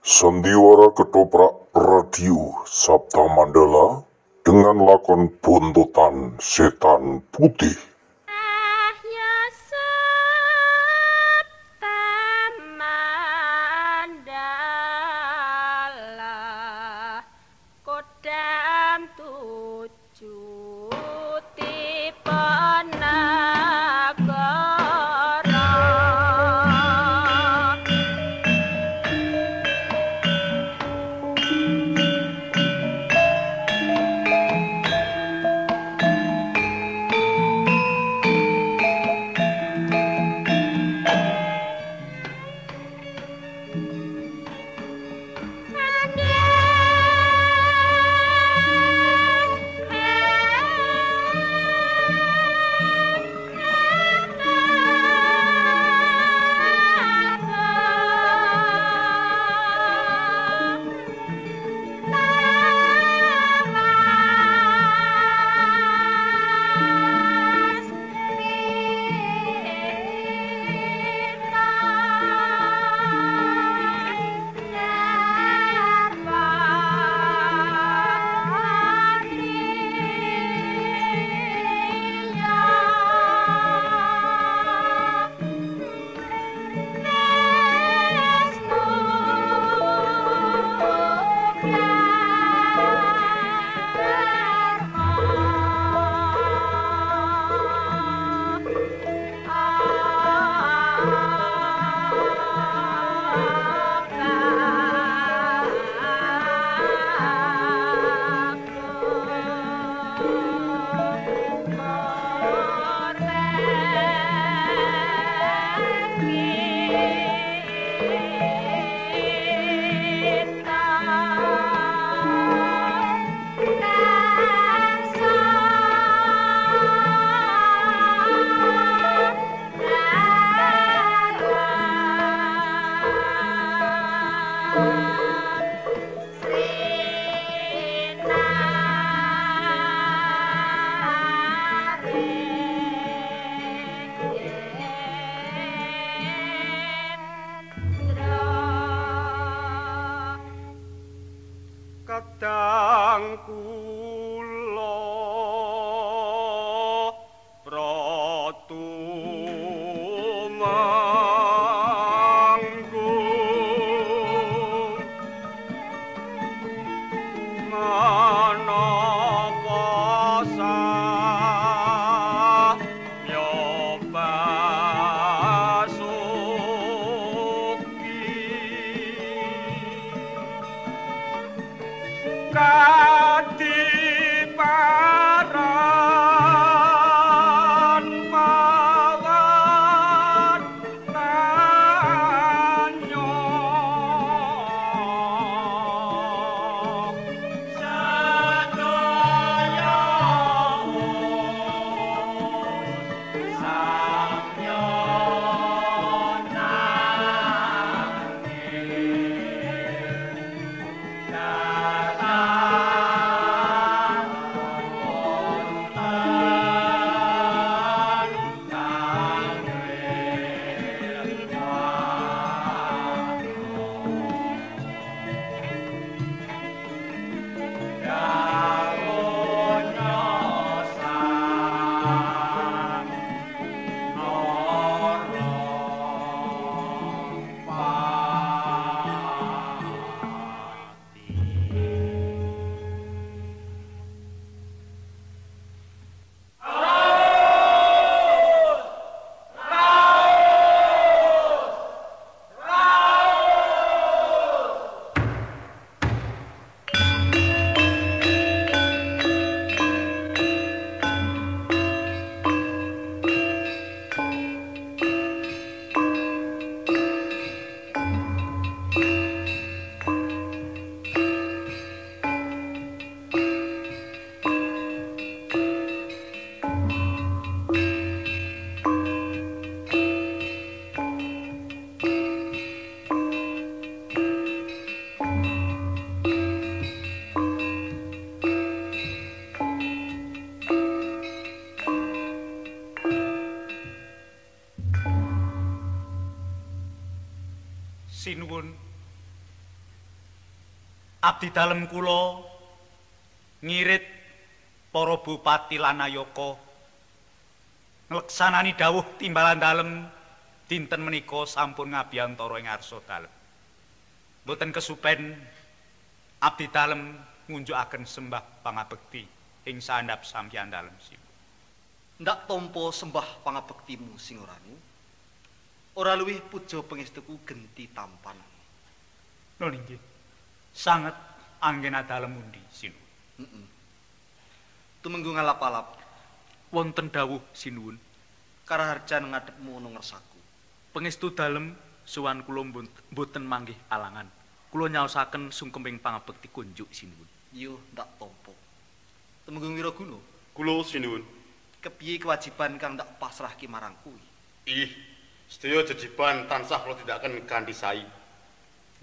Sandiwara Ketoprak Radio Sabta Mandala dengan lakon Buntutan Setan Putih. Kadang kula pratu manggung manapa nyoba kadiparan mawon tanyong sadaya samyo nanging Abdi dalem kula ngirit para bupati lan ayaka ngleksanani dawuh timbalan dalem dinten menika sampun ngabiyantara ing ngarsa dalem. Mboten kesupen abdi dalem ngunjukaken sembah pangabekti ing sandhap sampeyan dalem siku. Ndak tampa sembah pangabektimu sing oranu. Ora luwih puja pangestuku genti tampan. Lho nggih. Sanget anggena dalem undi sinuwun. Tumenggu ngalap-alap Wonten dawuh sinuwun. karaharjan ngadhepmu ana ngersaku. Pangestu dalem sowan kula mboten manggih alangan. Kula nyaosaken sungkeming pangabekti kunjuk sinuwun. Yo ndak tampa. Tumenggu Wiraguna, Kula sinuwun. kepiye kewajiban kang ndak pasrahke marang kuwi? Ih, sedaya jejiban tansah kula tindakaken kanthi sae.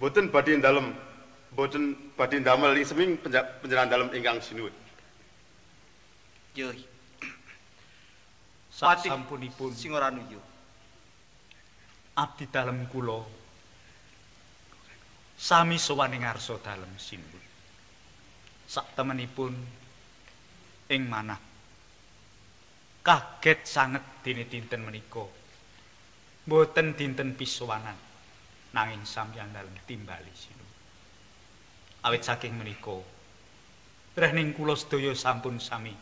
Boten badhe dalem, boten badhe damel ing seming panjenengan dalem ingkang sinuwun. Yo Sasampunipun sing ora nuyu. abdi dalem kula sami sowan ing ngarsa dalem sinuwun. Saktemenipun ing manah kaget sanget dene dinten menika. Mboten dinten pisowanan nanging sampeyan dalem timbali sinuwun. Awit saking menika rehning kula sedaya sampun sami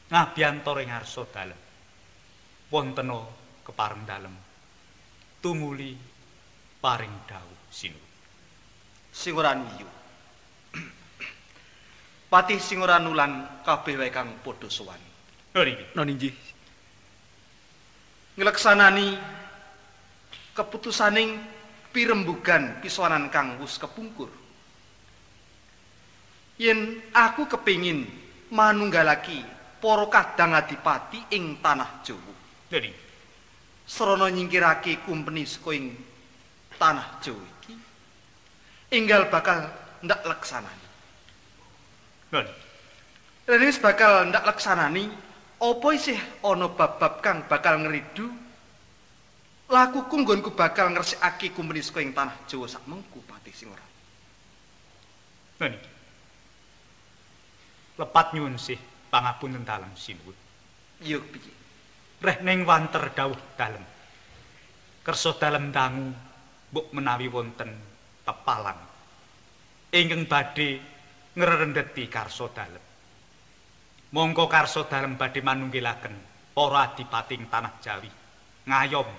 ngabiyantara ing ngarsa dalem. Wontena kepareng dalem tumuli paring dawuh sinuwun. Sing ora nuyu. Patih sing ora nulan kabeh wae kang padha sowan. Lho niki. Nggih. Ngleksanani keputusaning pirembugan pisowanan kang wis kepungkur. Yen aku kepingin manunggalaki para kadang adipati ing tanah Jawa. Lho niki. Srana nyingkirake kumpeni saka ing tanah Jawa iki enggal bakal ndak leksanani. Lho niki. Rene wis bakal ndak leksanani apa isih ana bab-bab kang bakal ngridu lakuku nggonku bakal ngresikake kumpeni saka ing tanah Jawa sakmengku patih sing ora. Lho niki. Lepat nyuwun sih pangapunten dalem sinuwun. Yo piye? Rehning wanter dawuh dalem. Kersa dalem dangu mbok menawi wonten pepalang ingkang badhe ngrendheti karsa dalem. Mongko karsa dalem badhe manunggilaken para adipating tanah Jawi ngayom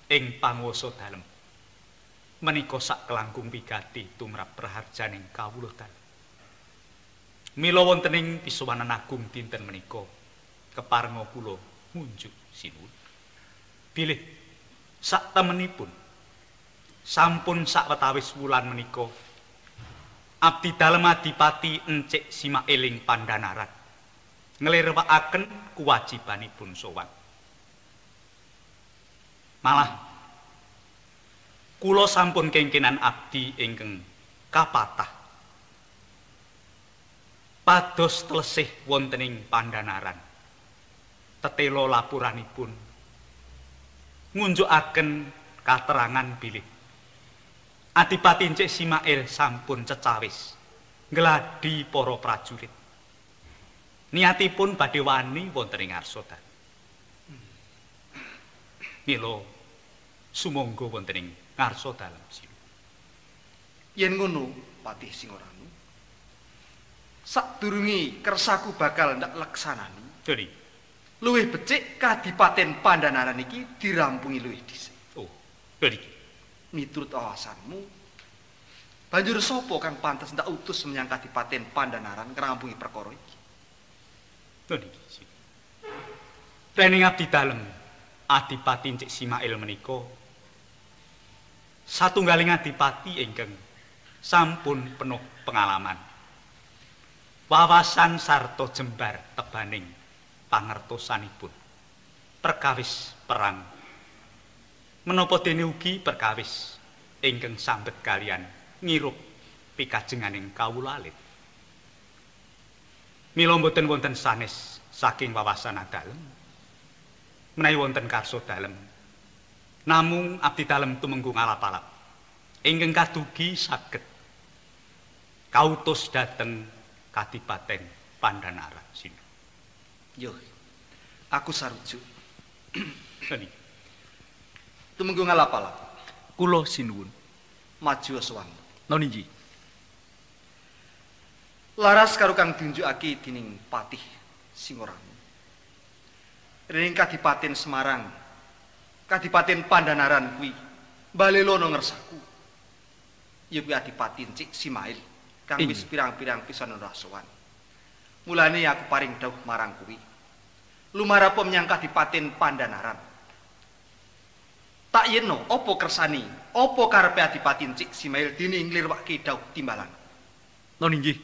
ing panguwasa dalem. Menika sak kelangkung wigati tumrap praharjaning kawula dalem. Mila wonten ing pisowanan agung dinten menika keparenga kula ngunjuk sinuwun. Bilih saktemenipun sampun sawetawis wulan menika abdi dalem adipati Encik Simailing Pandhanaran nglirwakaken kewajibanipun sowan. Malah kula sampun kengkenan abdi ingkang kapatah pados telesih wonten ing Pandhanaran. Tetelo laporanipun ngunjukaken katerangan bilih Adipati Encik Simail sampun cecawis ngladi para prajurit. Niatipun badhe wani wonten ing ngarsa dalem. Mila sumangga wonten ing ngarsa dalem sinuwun. Yen ngono patih sing ora nu sadurunge kersaku bakal ndak leksanani. Jadi, Luwih becik Kadipaten Pandhanaran iki dirampungi luwih dhisik. oh, jadi Miturut awasanmu, banjur sapa kang pantes ndak utus menyang Kadipaten Pandhanaran ngrampungi perkara iki? jadi. Rening abdi dalem Adipati Encik Simail menika satunggaling adipati ingkang sampun penuh pengalaman. Wawasan sarta jembar tebaning pangertosanipun perkawis perang menapa dene ugi perkawis ingkang sambet kalian ngirup pikajenganing kawula alit. Mila boten wonten sanes saking wawasan dalem menawi wonten karsa dalem namung abdi dalem tumenggung alap-alap ingkang kadugi saged kautus dhateng Kadipaten Pandhanaran Sinuwun. Yo, aku sarujuk. Nggih. Tumenggung ngalap-alap. Kula sinuwun. Maju sowan. Noni nggih. Laras karo kang diunjukake dening Patih Singorangu. Ring Kadipaten Semarang, Kadipaten Pandhanaran kuwi balelono ngersaku. Ya kuwi Adipati Encik Simail kang wis pirang-pirang pisan ora sowan. Mulane aku paring dawuh marang kuwi. Lumarapa menyang Kadipaten Pandhanaran. Tak yeno apa kersani, apa karepe Adipati Encik Simail dene nglirwake dawuh timbalan. Noni nggih.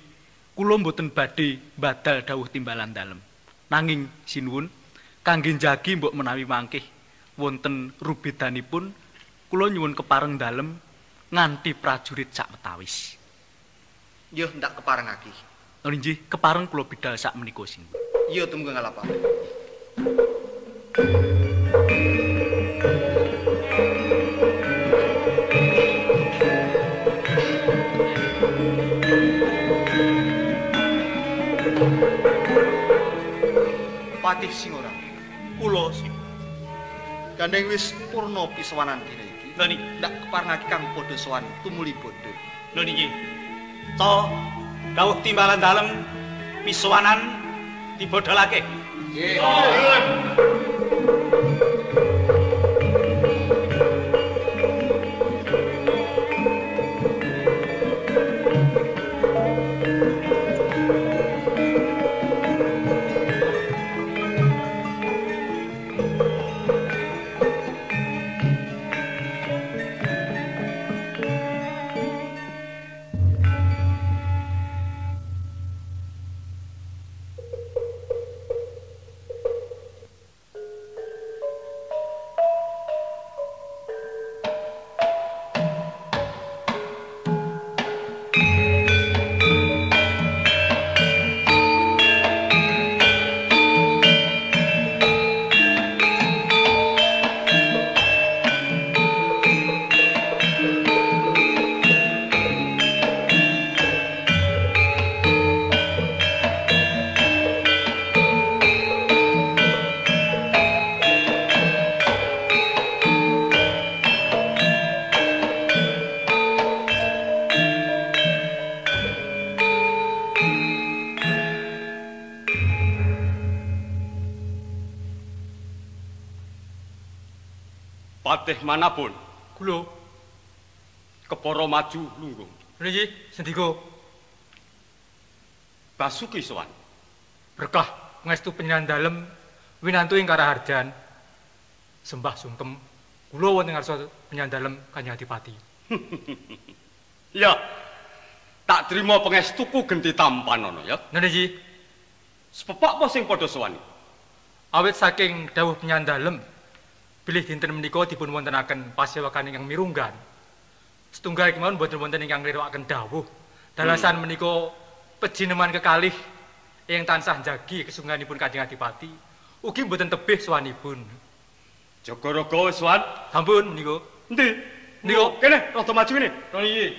Kula mboten badhe badal dawuh timbalan dalem. Nanging sinuwun kangge njagi mbok menawi mangkih wonten rubidanipun kula nyuwun kepareng dalem nganti prajurit sakwetawis. Yo ndak keparengake. Nggih nggih, kepareng kula bidhal sak menika sinuwun. Yo tumenggung ngalap. Patih Singorangu. Kula sing Gandeng wis purna pisowanan dina iki. lho niki. Ndak keparengake kang padha sowan tumuli bodho. Lho niki. To dawuh timbalan dalem pisowanan dibodholake. Nggih. Patih manapun, Kula kepara maju lungguh. nggih sendika Basuki sowan. berkah pangestu panjenengan dalem winantu ing karaharjan sembah sungkem kula wonten ngarsa panjenengan dalem Kanjeng Adipati. Ya, tak trima pangestuku genti tampanana ya. Nggih, Sepepak apa sing padha sowan? awit saking dawuh panjenengan dalem bilih dinten menika dipun wontenaken pasewakan ingkang mirunggan. Setunggal kemawon boten wonten ingkang nglirwakaken dawuh. Dalasan menika pejineman kekalih ing tansah njagi kesungguhanipun Kanjeng Adipati ugi boten tebih sowanipun. Jagaraga sowan. Sampun menika. Endi? Nika. Kene, rada maju kene. Nggih.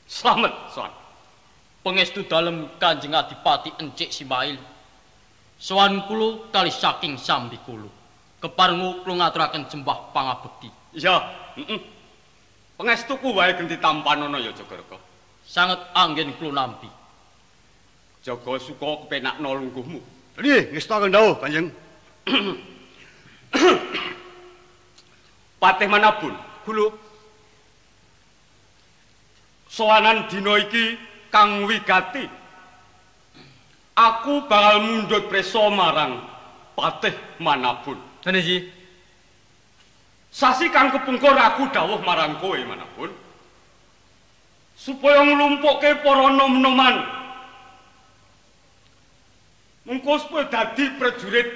Slamet sowan. Pangestu dalem Kanjeng Adipati Encik Simail. Sowan kula kalih saking sambi kula. Keparengu kula ngaturaken sembah pangabekti. Ya, pangestuku wae genti tampanana ya Jagaraga. Sanget anggen kula nampi. Jaga suka kepenakno lungguhmu. Nggih, ngestaken dawuh, Kanjeng. Patih manapun, Kula sowanan dina iki kang wigati. Aku bakal mundhut prisa marang patih manapun. nggih. Sasi kang kepungkur aku dawuh marang kowe manapun. Supaya nglumpukke para nom-noman. Mengko supaya dadi prajurit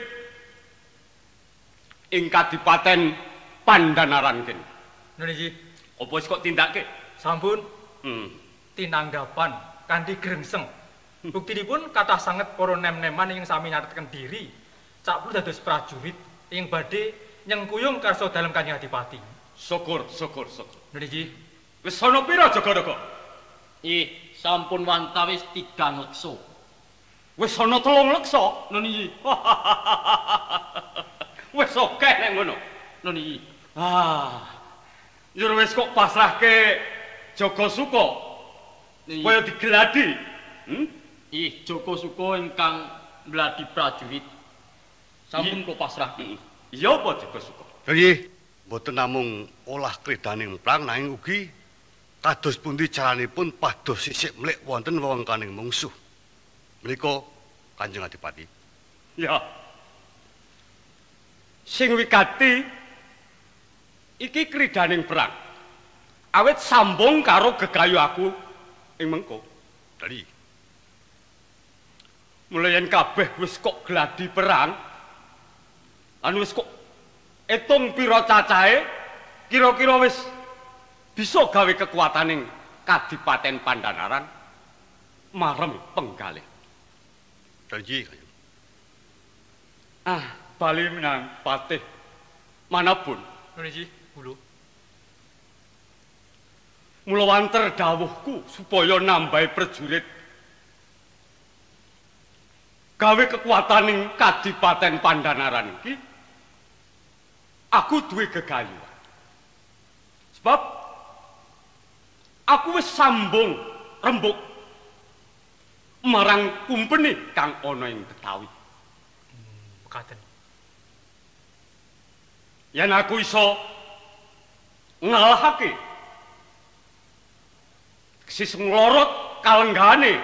ing Kadipaten Pandhanaran kene. Nggih. Apa wis kok tindakke? Sampun Hmm. tinanggapan kanthi grengseng. Buktinipun kathah sanget para nem-neman ingkang sami nyatetaken diri sampun dados prajurit ing badhe nyengkuyung karsa dalem Kanjeng Adipati. Syukur. Nggih. Wis ana pira Jagaraga? Sampun wantawis 3 leksa. Wis ana 3 leksa. Nun iki. Wis akeh nek ngono. Nun iki. Njur wis kok pasrahke Joko Suko. Kaya digeladi. Joko Suko ingkang ngladi prajurit. Sampun kula pasrahke. Iya apa Joko Suko? Nggih, mboten namung olah kredaning perang nanging ugi kados pundi caranipun pados sisik mlik wonten wewengkoning mungsuh. Menika Kanjeng Adipati. Ya. Sing wigati iki kridaning perang. Awit sambung karo gegayu aku ing mengko. Dari Mulai yen kabeh wis kok gladi perang. Lan wis kok etung pira cacahe, kira-kira wis bisa gawe kekuataning Kadipaten Pandhanaran marem penggalih. Dari Bali minang patih manapun. Niki, kula. Mula wanter dawuhku supaya nambahi prajurit gawe kekuataning Kadipaten Pandhanaran iki. Aku duwe gegayuhan. Sebab aku wis sambung rembug marang kumpeni kang ana ing Betawi. Mekaten. Yen aku iso ngalahake sis nglorot kalenggane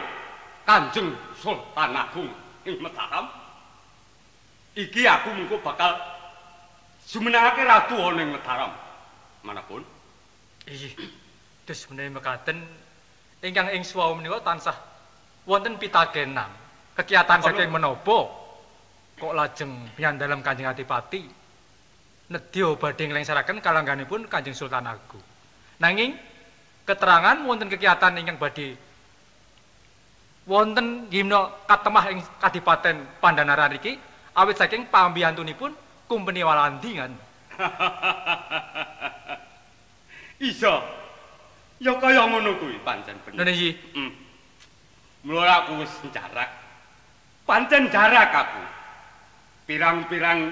Kanjeng Sultan Agung ing Mataram, iki aku mengko bakal jumenengake ratu ana ing Mataram manapun. Terus menawi mekaten ingkang ing swau menika tansah wonten pitakenan kegiatan saking menapa kok lajeng nyandalem Kanjeng Adipati nedya badhe nglengsaraken kalangganipun Kanjeng Sultan Agung. Nanging keterangan wonten kegiatan ingkang badhe wonten gimna katemah ing Kadipaten Pandhanaran iki awit saking pambiyantunipun Kumpeni Walandi kan. Isa. Ya kaya ngono kuwi pancen bener. Niki. Mula aku wis jarak. Pancen jarak aku. Pirang-pirang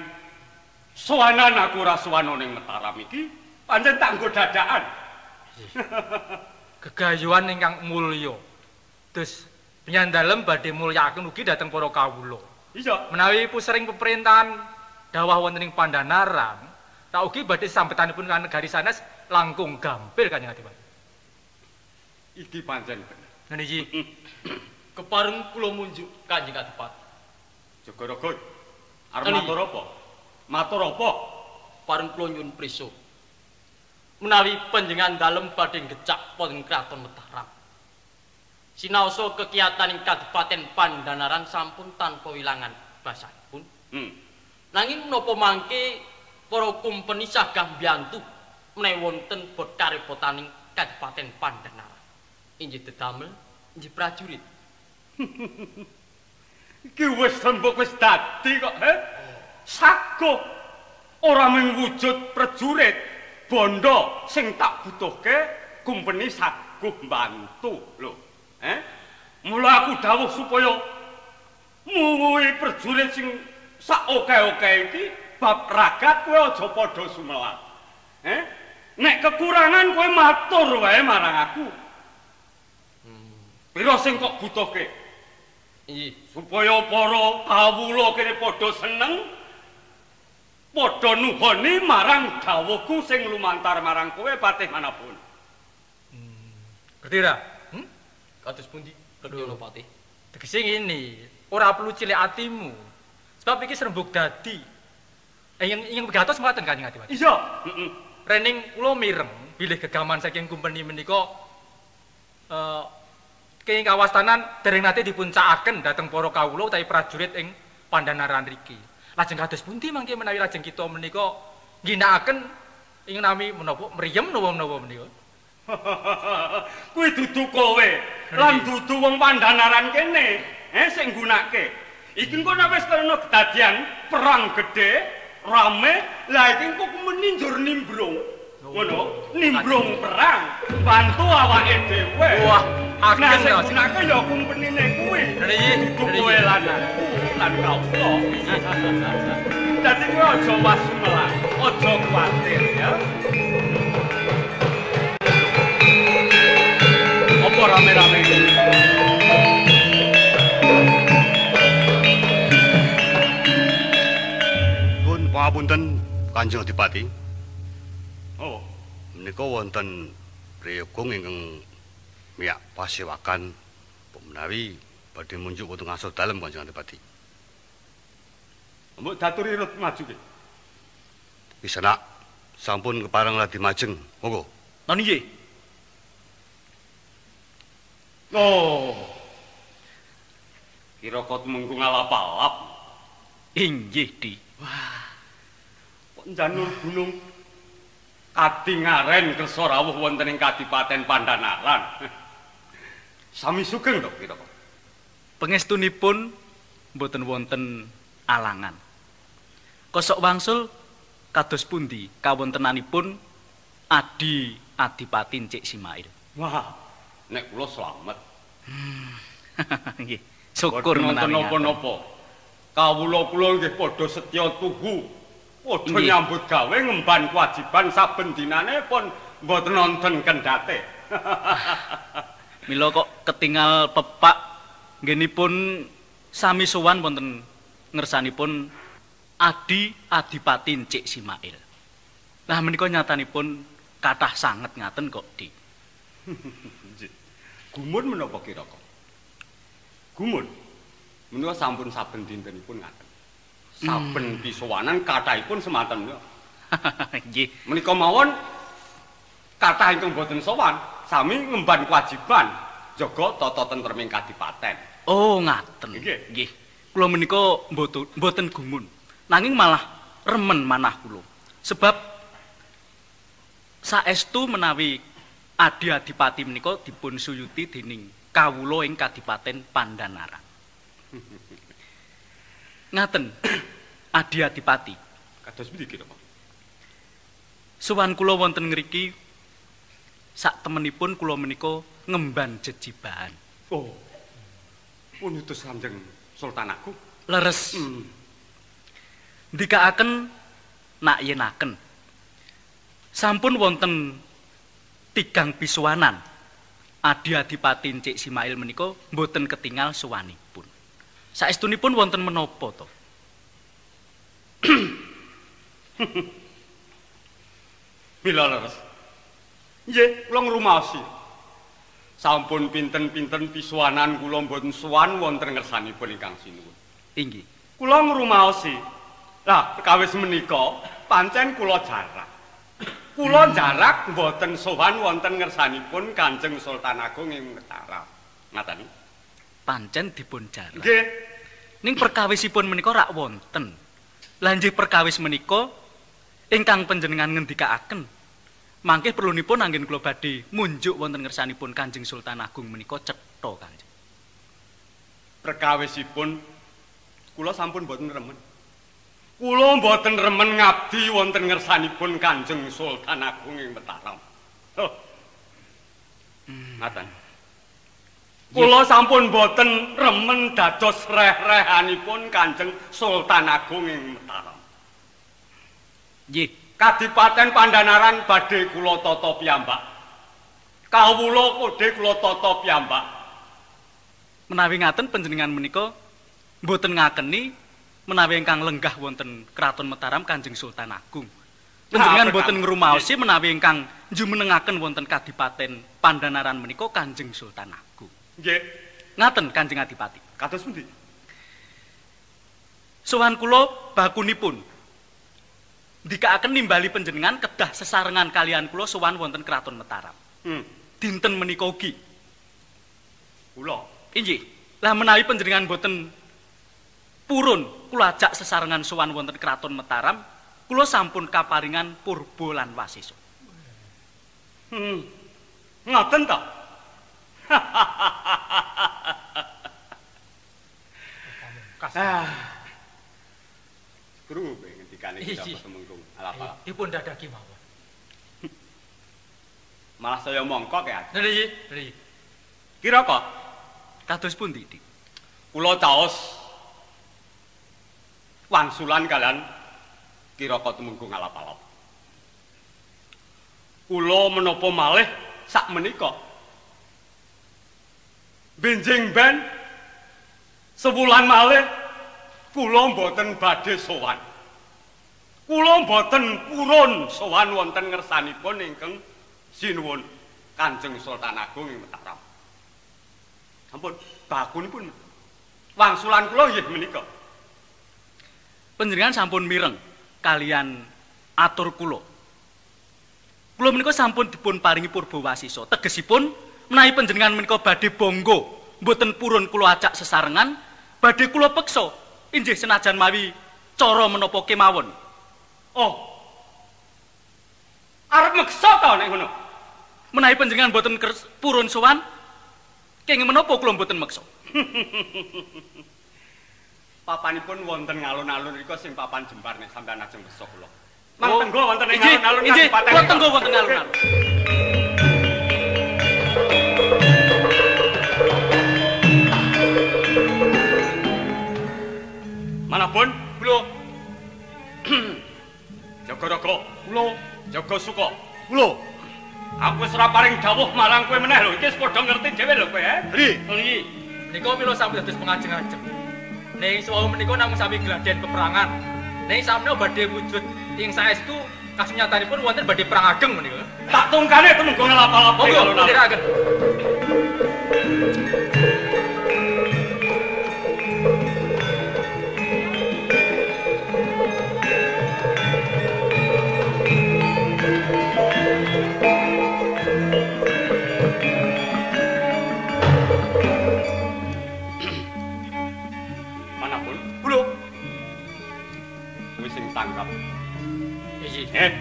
sowanan aku ora sowan ning Mataram iki pancen tak nggo dadakan. Gegayuhan ingkang mulya. Terus penyandalem badhe mulyakaken ugi dhateng para kawula. Iya. Menawi pusering pemerintahan dawah wonten ing Pandhanaran, tak ugi badhe sampetanipun kan negari sanes langkung gampil Kanjeng Adipati. Iki pancen bener. Niki Kepareng kula munjuk Kanjeng Adipati. Jogorogo. Arep matur apa? Matur apa? Pareng kula nyuwun prisa. Menawi panjenengan dalem badhe ngecak wonten kraton Mataram. Sinaosa kegiatan ing Kadipaten Pandhanaran sampun tanpa wilangan basanipun. Nanging menapa mangke para kumpeni sagah mbiyantu menawi wonten bot karepotaning Kadipaten Pandhanaran. Inggih dedamel, inggih prajurit. Iki wis rembug wis dadi kok, sago ora mung wujud prajurit bondo sing tak butuhke kumpeni saguh mbantu lho. Mula aku dawuh supaya muwi prajurit sing sak oke-oke iki bab ragat kowe aja padha sumelat. Nek kekurangan kowe matur wae marang aku. Pira sing kok butuhke? Supaya para kawula kene padha seneng, padha nuhoni marang dawuhku sing lumantar marang kowe patih manapun. Ngerti ra? Kados pundi Kedhana Patih? Tegese ngene, ora perlu cilik atimu. Sebab iki serembug dadi. Ingin begatos mboten Kanjeng Adipati? Iya. Rening kula mireng bilih gegaman saking kumpeni menika kenging kawastanan dereng nate dipuncakaken dhateng para kawula utawi prajurit ing Pandhanaran riki. Lajeng kados pundi mangke menawi lajeng kita menika ngginakaken ing nami menapa mriyem menapa menika? Kuwi dudu kowe lan dudu wong Pandhanaran kene, sing nggunakake. Iki engko nek wis kena kedadian perang gedhe, rame, lah iki engko meni njur nimbrung. Ngono, nimbrung perang, bantu awake dhewe. Wah, Nah, Ageng sing to. gunake ya kumpenine kuwi. Nggih, Kowe lan aku lan kawula. Dadi kowe aja wasmelan, aja kuwatir ya. Apa rame-rame iki? Pun pangapunten Kanjeng Adipati. Oh, Menika wonten prayoga ingkang miyak pasewakan menawi badhe munjuk wonten ngasor dalem Kanjeng Adipati. mbok daturi rut maju ki. Pisanak sampun kepareng ladi majeng. Monggo. Non nggih. Oh. Kira kok mengko ngalap-alap. Inggih, Di. Kok janur gunung Kadingaren kersa rawuh wonten ing Kadipaten Pandhanaran. Sami sugeng to kira kok. Pangestunipun mboten wonten alangan. Kosok wangsul kados pundi kawontenanipun Adi Adipati Cik Simail. Wah, nek kula slamet. Nggih, syukur menawi menawi. napa-napa. Kawula kula nggih padha setya tuhu. Padha Nggih. nyambut gawe ngemban kewajiban saben dinane pun mboten nonton kendhate. Mila kok ketingal pepak nggenipun sami sowan wonten ngersanipun Adi Adipati Cik Simail. Lah menika nyatanipun kathah sanget ngaten kok, Di. Gumun menapa kira kok? Gumun. Menika sampun saben dintenipun ngaten. Saben pisowanan kathahipun semanten menika. Nggih. Menika mawon kathah ingkang boten sowan sami ngemban kewajiban jaga tata tentreming kadipaten. Oh, ngaten. Nggih. Nggih. Kula menika mboten gumun. Nanging malah remen manah kula. Sebab saestu menawi Adi Adipati menika dipun suyuti dening kawula ing Kadipaten Pandhanaran. Ngaten, Adi Adipati. Kados pundi kira kok? Sowan kula wonten ngriki sak temenipun kula menika ngemban jejibahan. Oh. Pun utus Kanjeng Sultan Agung. Leres. Ndikaaken nak yenaken. Sampun wonten 3 pisuwanan. Adi Adipati Cik Simail menika mboten ketingal sowanipun. Saestunipun wonten menapa to? Mila leres. Nggih, kula ngrumaosi. Sampun pinten-pinten pisuwanan kula mboten sowan wonten ngersanipun ingkang sinuwun. Inggih. Kula ngrumaosi. Lah, perkawis menika pancen kula jarak. Kula jarak mboten sowan wonten ngersanipun Kanjeng Sultan Agung ing Mataram. Ngaten. Pancen dipun jarak. Nggih. Ning perkawisipun menika rak wonten. Lah nggih perkawis menika ingkang panjenengan ngendikaaken mangke perlunipun anggen kula badhe munjuk wonten ngersanipun Kanjeng Sultan Agung menika cetha Kanjeng. Perkawisipun kula sampun mboten remen. Kula mboten remen ngabdi wonten ngersanipun Kanjeng Sultan Agung ing Mataram. Oh. Ngaten. Kula sampun mboten remen dados reh-rehanipun Kanjeng Sultan Agung ing Mataram. Nggih, Kadipaten Pandhanaran badhe kula tata piyambak. Kawula kodhe kula tata piyambak. menawi ngaten panjenengan menika mboten ngakeni menawi ingkang lenggah wonten Kraton Mataram Kanjeng Sultan Agung. Panjenengan mboten ngrumaosi menawi ingkang jumenengaken wonten Kadipaten Pandhanaran menika Kanjeng Sultan Agung. Nggih, Ngaten Kanjeng Adipati. kados pundi? Sowan kula bakunipun ndikaaken nimbali panjenengan kedah sesarengan kalian kula sowan wonten Kraton Mataram. Dinten menika ugi. Kula. Inggih. Lah menawi panjenengan boten purun kula ajak sesarengan sowan wonten Kraton Mataram, kula sampun kaparingan purba lan wasesa. Ngaten ta? Krungu be ngendikane kita temenggung ala-ala. Dipun dadaki mawon. Malah saya mongkok ya. Nggih, nggih. Kira kok Kados pundi, Dik? kula caos wangsulan kalian kira kok tumunggung alap-alap. Kula menapa malih sak menika benjing ben sebulan malih kula mboten badhe sowan. Kula mboten purun sowan wonten ngersanipun ingkang sinuwun Kanjeng Sultan Agung ing Mataram. Ampun, bakunipun wangsulan kula nggih menika. Panjenengan sampun mireng kalian atur kula. Kula menika sampun dipun paringi purba wasisa. Tegesipun menawi panjenengan menika badhe bangga mboten purun kula ajak sesarengan, badhe kula peksa inggih senajan mawi cara menapa kemawon. Oh. Arep meksa ta nek ngono? Menawi panjenengan mboten purun sowan, kenging menapa kula mboten meksa. Papanipun wonten ngalun-alun rika sing papan jembar nek sampeyan ajeng meksa kula. Oh, Mang tenggo wonten ing inggih, alun-alun inggih, Kadipaten. kula tenggo wonten alun-alun. Manapun kula Jaga Raga, kula Jaga Suka, Kula. aku wis ora paring dawuh marang kowe meneh lho. Iki wis padha ngerti dhewe lho kowe, Ri, Nggih, menika mila sampun dados pengajeng-ajeng. Ning suwau menika namung sami gladhen peperangan. Ning sampeyan badhe wujud ing saestu kasunyatanipun wonten badhe perang ageng menika. tak tungkane tumunggung alap-alap ing Monggo alun-alun. ndherekaken. Manapun Kula. kowe sing tangkap. Nggih,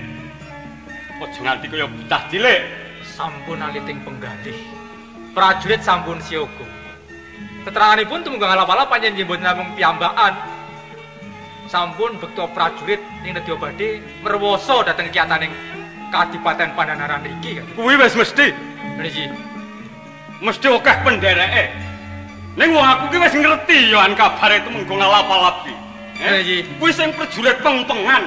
Aja nganti kaya bocah cilik. sampun aliting penggalih. Prajurit sampun siaga. Keteranganipun tumunggang alap-alap panjenengan mboten namung piyambakan. Sampun bekto prajurit ing nedya badhe merwasa dhateng kiyataning Kadipaten Pandhanaran iki kan. Kuwi wis mesti, Nggih. mesti akeh pendereke. Ning wong aku ki wis ngerti yo an kabare tumunggung alap-alap ki. Nggih. Kuwi sing prajurit peng-pengan.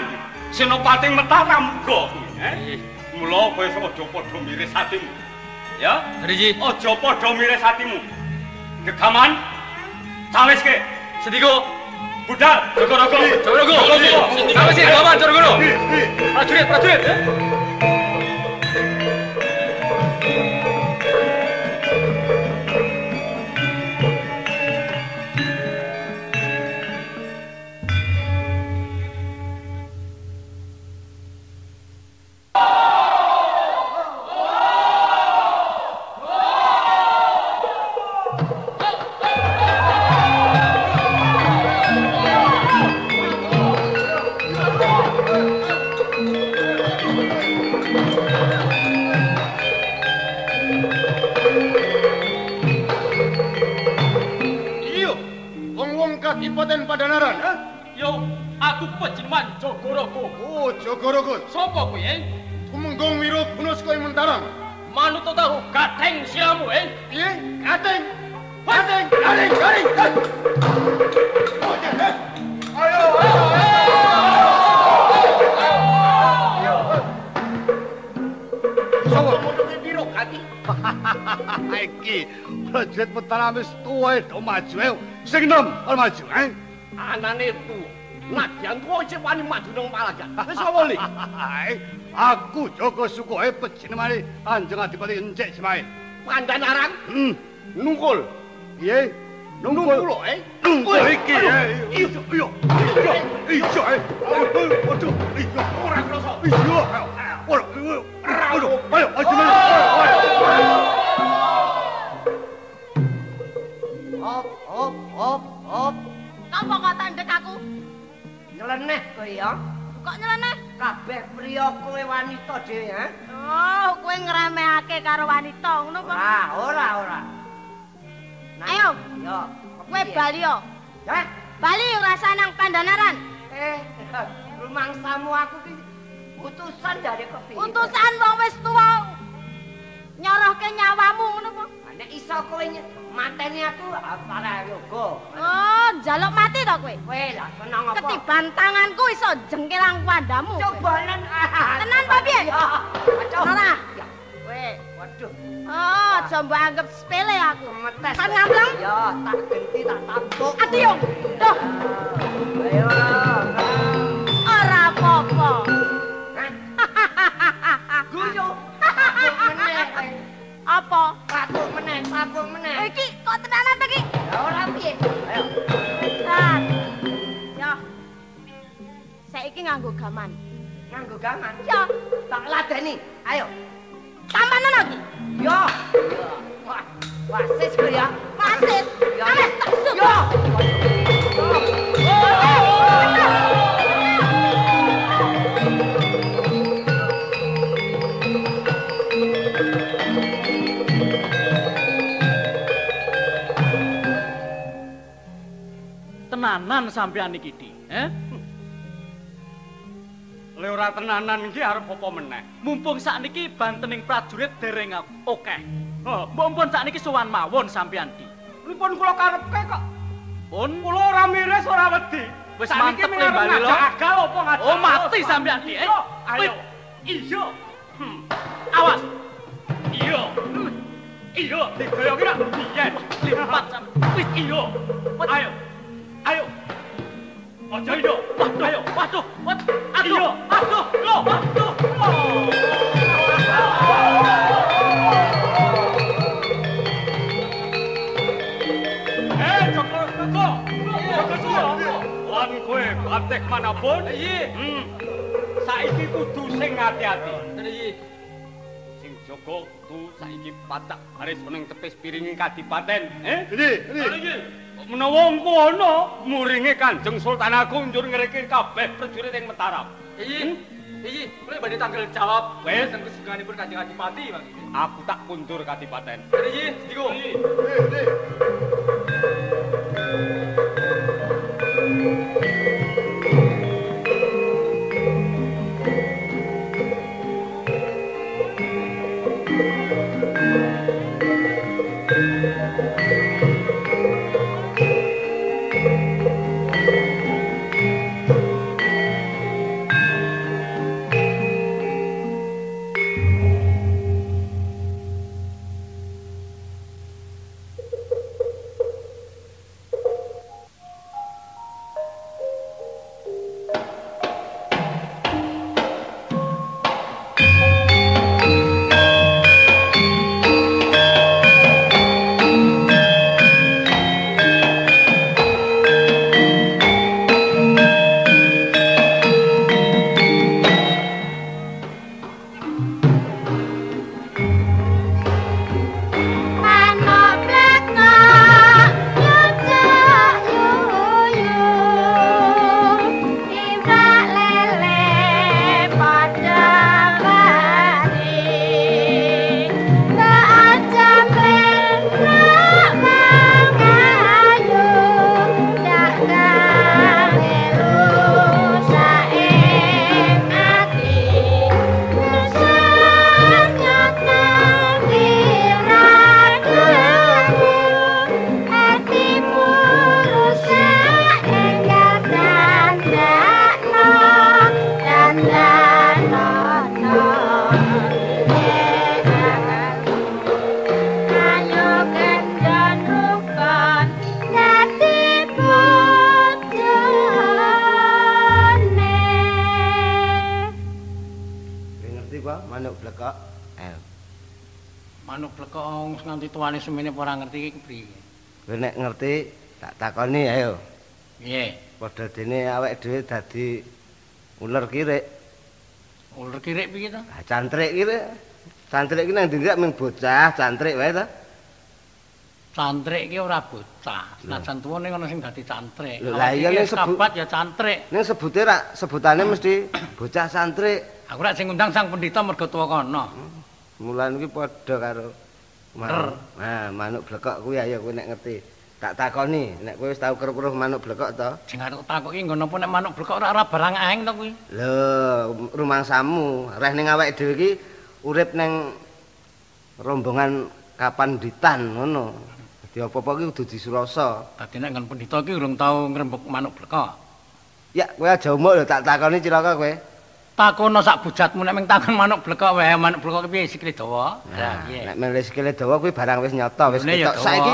Senopati Mataram uga. Nggih. Mula kowe aja padha miris atimu. Ya? Nggih. Aja padha miris atimu. Gegaman cawiske. Sendika Budal, Jaga Raga. Jaga Raga. Sampai sini gaman Jaga Raga. Prajurit, prajurit. iya. Wong-wong Kadipaten Pandhanaran, ha? Yo, aku Pejiman Jogorogo. Oh, Jogorogo. Sopo kowe? Tumenggung Wiro Gunaska ing Mataram. Manut tahu gateng silamu, Piye? Gateng. Gateng, gateng, gateng. Ayo, Sawa mono piro gati? Iki prajurit Mataram wis tuwa do maju ae. Sing enom karo maju, Anane tu. Nadyan tuwa isih wani maju nang Palagan. Wis sapa li? Aku Joko Sukoe pejenengane Kanjeng Adipati Encik Semahe. Pandhanaran Nungkul. Piye? Nungkul. Nungkul iki. Iya, iya. Iya, iya. Waduh, iya. ora krasa. Iya. Ora. Aduh, ayo, ayo. Hop. Napa kok tandek aku? Nyeleneh kowe ya. Kok nyeleneh? Kabeh priya kowe wanita dhewe, ha? Oh, kowe ngremehake karo wanita, ngono apa? Ora. Ayo. Yo. Kowe bali yo. Ya. Bali rasa nang Pandhanaran. Rumangsamu aku ki utusan dari kepiye? Utusan wong wis tuwa. Nyorohke nyawamu ngono apa? Nek iso iso kowe mateni aku para yoga. Oh, njaluk mati to kowe? Kowe lah seneng apa? Ketiban tanganku iso jengkelang padamu. Cobanen. Tenan apa piye? Ya. Ora. Ya. Kowe, waduh. Oh, aja mbok anggap sepele aku. Metes. Kan ngambleng? Ya, tak genti tak tampuk. Ati yo. Duh, Ayo. ora apa-apa. Guyu. Tapuk meneh kowe. Apa? Tapuk meneh. Iki kok tenanan to iki? Ya ora piye. Ayo. Dan. Yo. Saiki nganggo gaman. Nganggo gaman. Yo, Tak ladeni. Ayo. tampanan lagi. Yo. Wah, wasis kowe ya. Wasis. Yo. Awas tak sup. Yo. Tenanan sampean iki, Di. Le ora tenanan iki arep apa meneh? Mumpung sakniki bantening prajurit dereng akeh. Mbok pun sakniki sowan mawon sampeyan Di. Pripun kula karepke kok? Pun Kula ora miris ora wedi. Wis Sakniki mantep le arep bali lho. ngajak agal apa ngajak? Oh, mati sampeyan Di. Ayo. Iya. Awas. Iya. Iya, digaya kira biyen. Lipat sampeyan. Wis iya. Ayo. Ayo. Aja iya. Ayo. Waduh. Iya. Aduh. Lho, waduh. Lan kowe batik manapun? Iya. Saiki kudu sing ati-ati. Iya. Sing jaga kudu saiki patak baris meneng tepis piringi kadipaten, Ini. Menawa engko ana muringe Kanjeng Sultan Agung njur ngriki kabeh prajurit ing Mataram. Iya. Kowe badhe tanggal jawab. Wis teng kesuganipun Kanjeng Adipati, Bang. aku tak kundur kadipaten. Iya, Diko. manuk blekok. Manuk blekok nganti tuane semene ora ngerti iki kepriye. Kowe nek ngerti tak takoni ayo. Piye? Padha dene awake dhewe dadi uler kirik. Uler kirik piye to? Cantrik kirik. Cantrik iki nang ndi rek mung bocah cantrik wae to. Cantrik iki ora bocah. Senajan tuwa ning ana sing dadi cantrik. Lah iya ning sahabat ya cantrik. Ning sebute rak sebutane mesti bocah cantrik. Aku rak sing ngundang sang pendhita mergo tuwa kono. Mulan iki padha karo manuk. Nah, manuk blekok kuwi ayo kowe nek ngerti. Tak takoni, nek kowe wis tau keruh-keruh manuk blekok to? Sing arep takok iki nggon apa nek manuk blekok ora barang aeng to kuwi? Lho, rumangsamu, reh ning awake dhewe iki urip ning rombongan kapanditan ngono. Dadi apa-apa ki kudu disurasa. Dadi nek ngen pendhita ki urung tau ngrembug manuk bleka. Ya, kowe aja umuk lho tak takoni cilaka kowe. Takono sak bujatmu nek mung takon manuk bleka wae, manuk bleka ki piye sikile dawa? Nah, piye? nek men sikile dawa kuwi barang wis nyata, wis Lha ya ketok. dawa. Saiki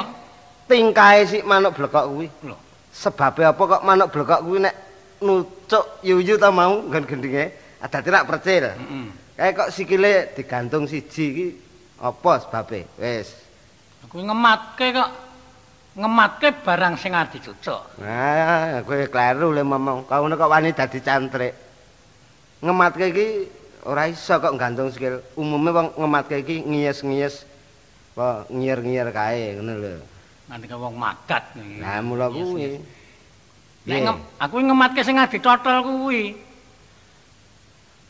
tingkahe sik manuk blekok kuwi. Lho, Sebabe apa kok manuk blekok kuwi nek nucuk yuyu ta mau nggon gendhinge, dadi rak percil. Kae kok sikile digantung siji iki apa sebabe? Wis. kuwi ngematke barang sing arep dicucuk. Nah, kowe kleru le ngomong. Kau ngono kok wani dadi cantrik. Ngematke iki ora iso kok gantung sikil. Umume wong ngematke iki ngiyes-ngiyes apa ngiyir-ngiyir kae ngono lho. Nganti wong madat. Nah, mula kuwi. Nek aku ngematke sing ditotol kuwi.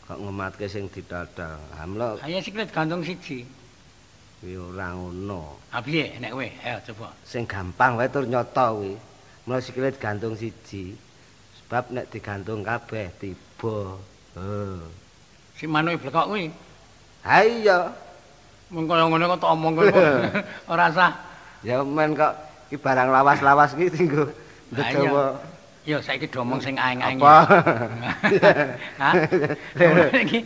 Kok ngematke sing ditotol. Ha mula Ayo sikile digantung siji. kuwi ora ngono. Ah piye nek kowe? Ayo coba. Sing gampang wae tur nyata kuwi. Mula sikile digantung siji. Sebab nek digantung kabeh tiba. Si manuke blekok kuwi. Ha iya. Mung kaya ngene kok tak omong kowe. Ora sah. Ya men kok iki barang lawas-lawas iki tinggo ndedawa. Ya saiki domong sing aeng-aeng. Apa? Hah?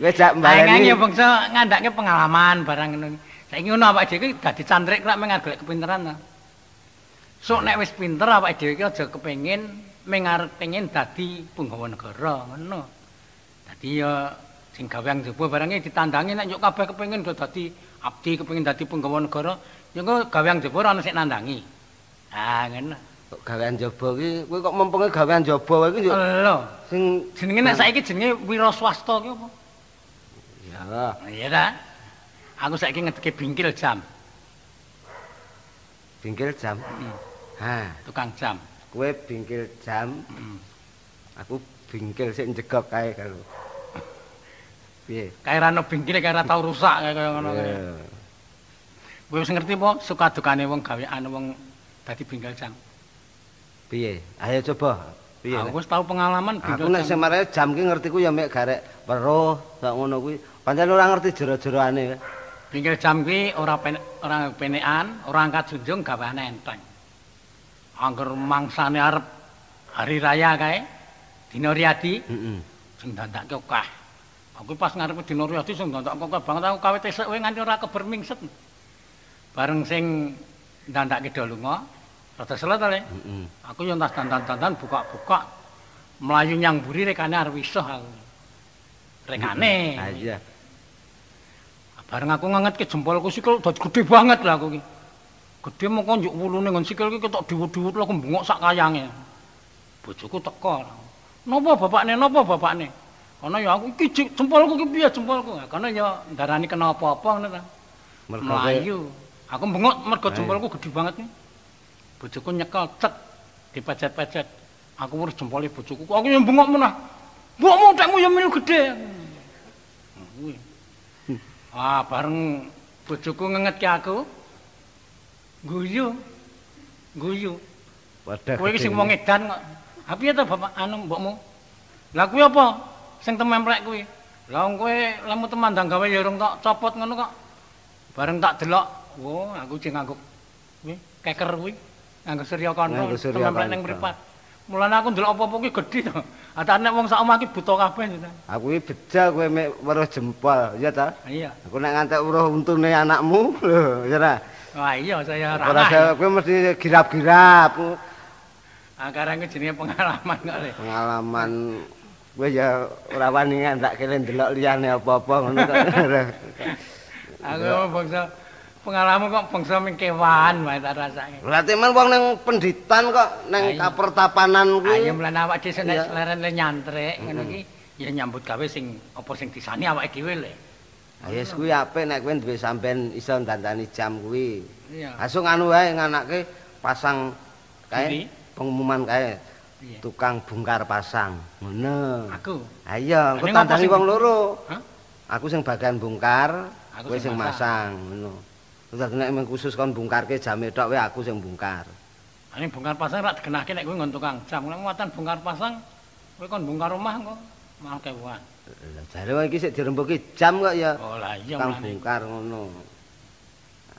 Wis jak mbaleni. Aeng-aeng ya bangsa ngandhake pengalaman barang ngono. Saiki ngono awake dhewe iki dadi cantrik kok mung golek kepinteran ta. Sok nek wis pinter awake dhewe iki aja kepengin mengarep pengin dadi punggawa negara ngono. Dadi ya sing gawean jaba barange ditandangi nek yo kabeh kepengin dadi abdi kepengin dadi punggawa negara, ya engko gawean jaba ora ono sing nandangi. Ah ngono. Kok gawean jaba ki kowe kok mempenge gawean jaba wae iki yo. Lho, Sing jenenge nek saiki jenenge wira swasta ki apa? Ya. Iya ta? Aku saiki ngedeke bingkil jam. Bingkil jam. Ha, tukang jam. Kowe bingkil jam. Aku bingkil sik njegok kae karo. Piye? Kae ra ono bingkile kae ra tau rusak kaya ngono kae. Kowe wis ngerti apa suka dukane wong gawean wong dadi bingkil jam? Piye? Ayo coba. Piye? Aku wis tau pengalaman bingkil jam. Aku nek sing marane jam ki ngerti ku ya mek garek weruh sak ngono kuwi. Pancen ora ngerti jero-jeroane. Bingkil jam kuwi ora penekan, ora angkat junjung gaweane enteng. Angger mangsane arep hari raya kae dina riyadi. Sing dandake akeh. Aku pas ngarepe dina riyadi sing dandake akeh banget aku kawit esuk wae nganti ora keber mingset. Bareng sing dandake do lunga, rada sela to le. Aku yo entas dandan-dandan buka-buka mlayu nyang mburi rekane arep isuh aku. Rekane. Ha iya. Bareng aku ngangetke jempolku sikil dadi gedhe banget lah aku iki. Gedhe mengko njuk wulune ngon sikil iki ketok diwut-diwut lho kembungok sak kayange. Bojoku teko. Napa bapakne? Napa bapakne? Kono ya aku iki jempolku iki piye jempolku? Kono ya ndarani kena apa-apa ngono ta. Mlayu. Aku bengok mergo jempolku gedhe banget iki. Bojoku nyekel cek dipecet-pecet. Aku urus jempole bojoku. Aku ya bengok menah. Mbokmu tekmu ya melu gedhe. Kuwi. Ah, bareng bojoku ngengetke aku. Guyu. Wadah. Kowe iki sing wong edan kok. Ha piye to Bapak anu mbokmu? Lah kuwi apa? Sing tememplek kuwi. Lah wong kowe lemu temandang gawe ya urung tok copot ngono kok. Bareng tak delok, wo aku sing nganggo kuwi keker kuwi. Nganggo surya kandha tememplek ning mripat. Mulane aku ndelok apa-apa kuwi gedhi to. Ada nek wong sak omah iki buta kabeh to. Aku iki beja kowe mek weruh jempol, ya ta? Iya. Aku nek ngantek weruh untune anakmu, lho, ya ta? Wah iya saya Ora ramah. kowe mesti girap-girap. Karang iki jenenge pengalaman kok le. Pengalaman kowe ya ora wani ngandak kene ndelok liyane apa-apa ngono kok. Aku bangsa pengalaman kok bangsa ming kewan wae tak rasake. Berarti men wong ning penditan kok ning kapertapanan kuwi. Ayo mlen awake dhewe nek leren le nyantrik ngono iki ya nyambut gawe sing apa sing disani awake dhewe le. Yes kuwi apik nek kowe duwe sampean iso ndandani jam kuwi. Iya. Langsung anu wae nganake pasang kae pengumuman kae. Tukang bongkar pasang. Ngono. Aku. Ha iya, engko tandangi wong loro. Aku sing bagian bongkar, kowe sing masang ngono. Terus nek mung khusus kon bongkarke jame tok wae aku sing bongkar. Ane bongkar pasang rak digenahke nek kowe ngon tukang jam. Nek muatan bongkar pasang kowe kon bongkar omah engko malah kewan. Lah jare wae iki sik dirembuki jam kok ya. Oh lah iya tukang bongkar ngono.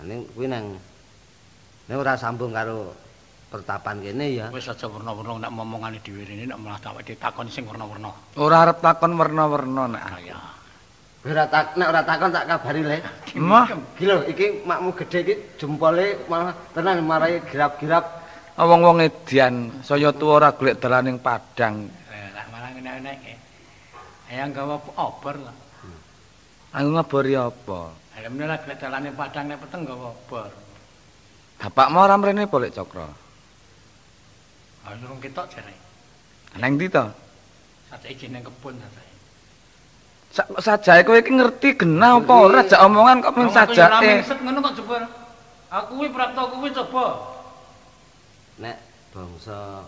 Ning kuwi nang ora sambung karo pertapan kene ya. Wis aja werna-werna nek momongane dhewe rene nek malah tak ditakoni sing werna-werna. Ora arep takon werna-werna nek. Ya. Nek ora takon tak kabari le. Mah, iki lho iki makmu gedhe iki jempole malah tenan marai girap-girap. wong-wong edian saya tuwa ora golek dalaning padang. Lah malah ngene-ngene iki. Ayang gawa obor lah. Aku ngabori apa? Ayo meneh golek dalaning padang nek peteng gawa obor. Bapakmu ora mrene bolek Cokro. Ayo urung ketok jare. Nang ndi to? Saiki ning kebon sajae. Sajae kowe iki ngerti genah apa ora jak omongan kok men sajake. Ngono kok jebul. Aku kuwi prapta kuwi coba. Nek bangsa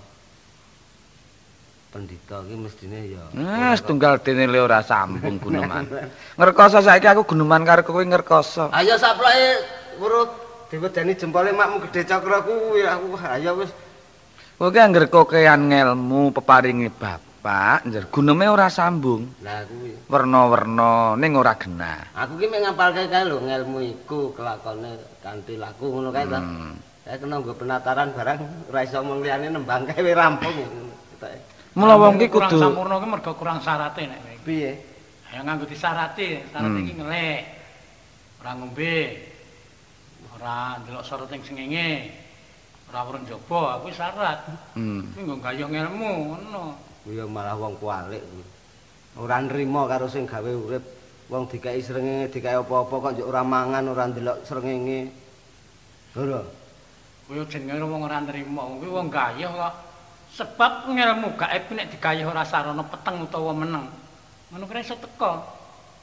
pendhita iki mestine ya. Setunggal dene le ora sambung guneman. Ngrekoso saiki aku guneman karo kowe ngrekoso. Ayo saploke urut diwedani jempole makmu gedhe Cakra kuwi aku ayo wis. Kowe ki angger kokean ngelmu peparingi bapak, njer guneme ora sambung. Lah kuwi. Werna-werna ning ora genah. Aku ki mek ngapalke kae lho ngelmu iku kelakone kanthi laku ngono kae ta. Saya kena nggo penataran barang ora iso omong liyane nembang kae wis rampung. Mula wong ki kudu kurang sampurna ki mergo kurang syarate nek kowe. Piye? Ya nganggo disyarati, syarat iki ngelek. Ora ngombe. Ora ndelok soroting sengenge. Ora urun jaba, kuwi syarat. Kuwi nggo gayung ilmu ngono. Kuwi malah wong kualik kuwi. Ora nrimo karo sing gawe urip. Wong dikai srengenge, dikai apa-apa kok njuk ora mangan, ora ndelok srengenge. Lho. Kuwi jenenge wong ora nrimo, kuwi wong gayuh kok. Sebab ngelmu gaib nek digayuh ora sarana peteng utawa meneng. Ngono kira iso teko.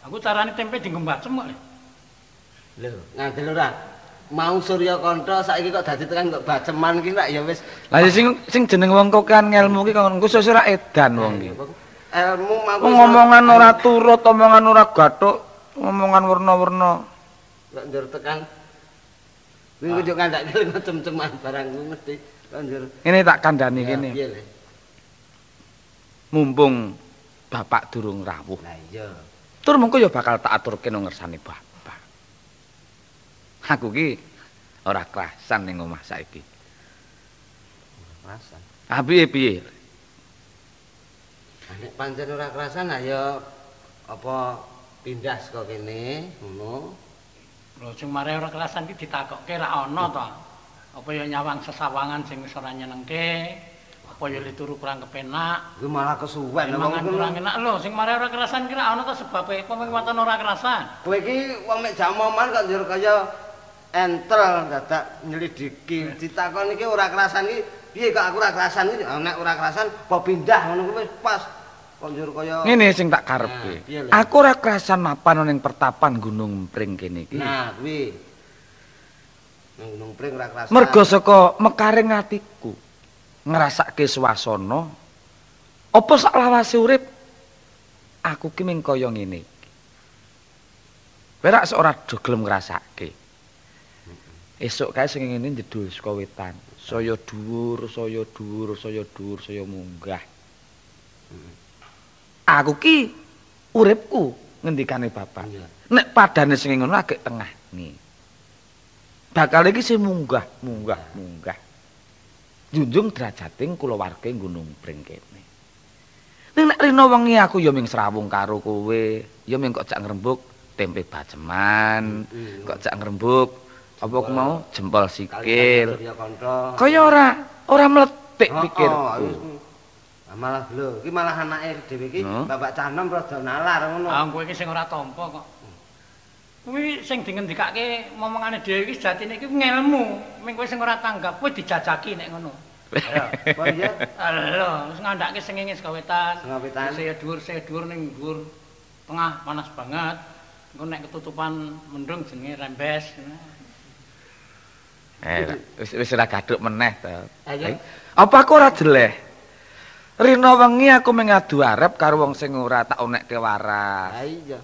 Aku carane tempe dienggo mbacem kok. Lho, ngandel ora? Mau Surya Kantha saiki kok dadi tekan kok baceman ki rak ya wis. Lah sing jeneng wong kokean ngelmu ki kok wis ora edan wong ki. Ilmu mangko ngomongan ora turut, omongan ora gathuk, omongan werna-werna. Kok njur tekan. Kuwi njuk ngandake cem-ceman barang kuwi mesti kok njur. Ini tak kandhani kene. Mumpung bapak durung rawuh. Lah iya. Tur mengko ya bakal tak aturke nang ngersane bapak. Aku ki ora kerasan ning omah saiki. Kerasan. Ah piye? Nek pancen ora kerasan ayo apa pindah saka kene ngono. Lho sing mare ora kerasan ki ditakokke ra ana to. Apa ya nyawang sesawangan sing wis ora nyenengke, apa ya turu kurang kepenak. Kuwi malah kesuwen wong kurang enak lho, sing mare ora kerasan ki ra ana to sebabe apa mengwaten ora kerasan. Kowe iki wong mek jamoman kok njur kaya entel dadak nyelidiki ditakon iki ora kerasan iki piye kok aku ora kerasan iki nek ora kerasan apa pindah ngono kuwi pas kok njur kaya ngene sing tak karepe. Aku ora kerasan mapan ning pertapan Gunung Pring kene iki. Nah kuwi nang Gunung Pring ora kerasan. Mergo saka mekaring atiku ngrasake swasana apa sak lawase urip aku ki ming kaya ngene iki. Kowe rak ora do gelem ngrasake. Esuk kae sing ngene jedul saka wetan. Saya dhuwur, saya dhuwur, saya dhuwur, saya munggah. Aku ki uripku ngendikane bapak. Nek padane sing ngono agek tengah nih. Bakal iki sing munggah. Junjung derajating kulawarga Gunung Pring kene. Ning nek rina wengi aku ya ming srawung karo kowe, ya ming kok jak ngrembug tempe baceman, kok jak ngrembug apa aku mau jempol sikil. Kaya ora mletik pikirku. Malah lho, iki malah anake dhewe iki Bapak Canom rada nalar ngono. Ah kowe iki sing ora tampa kok. Kuwi sing dingendikake momongane dhewe iki sejatine iki ngelmu. Ming kowe sing ora tanggap, kowe dijajaki nek ngono. Ayo. Oh iya. Lho, wis ngandhake sengenge sekawetan. Sekawetan. Saya dhuwur ning dhuwur tengah panas banget. Engko nek ketutupan mendung jenenge rembes. Wis ora gaduk meneh to. Apa aku ora jeleh? Rina wengi aku mengadu arep karo wong sing ora tak onekke waras. Ha iya.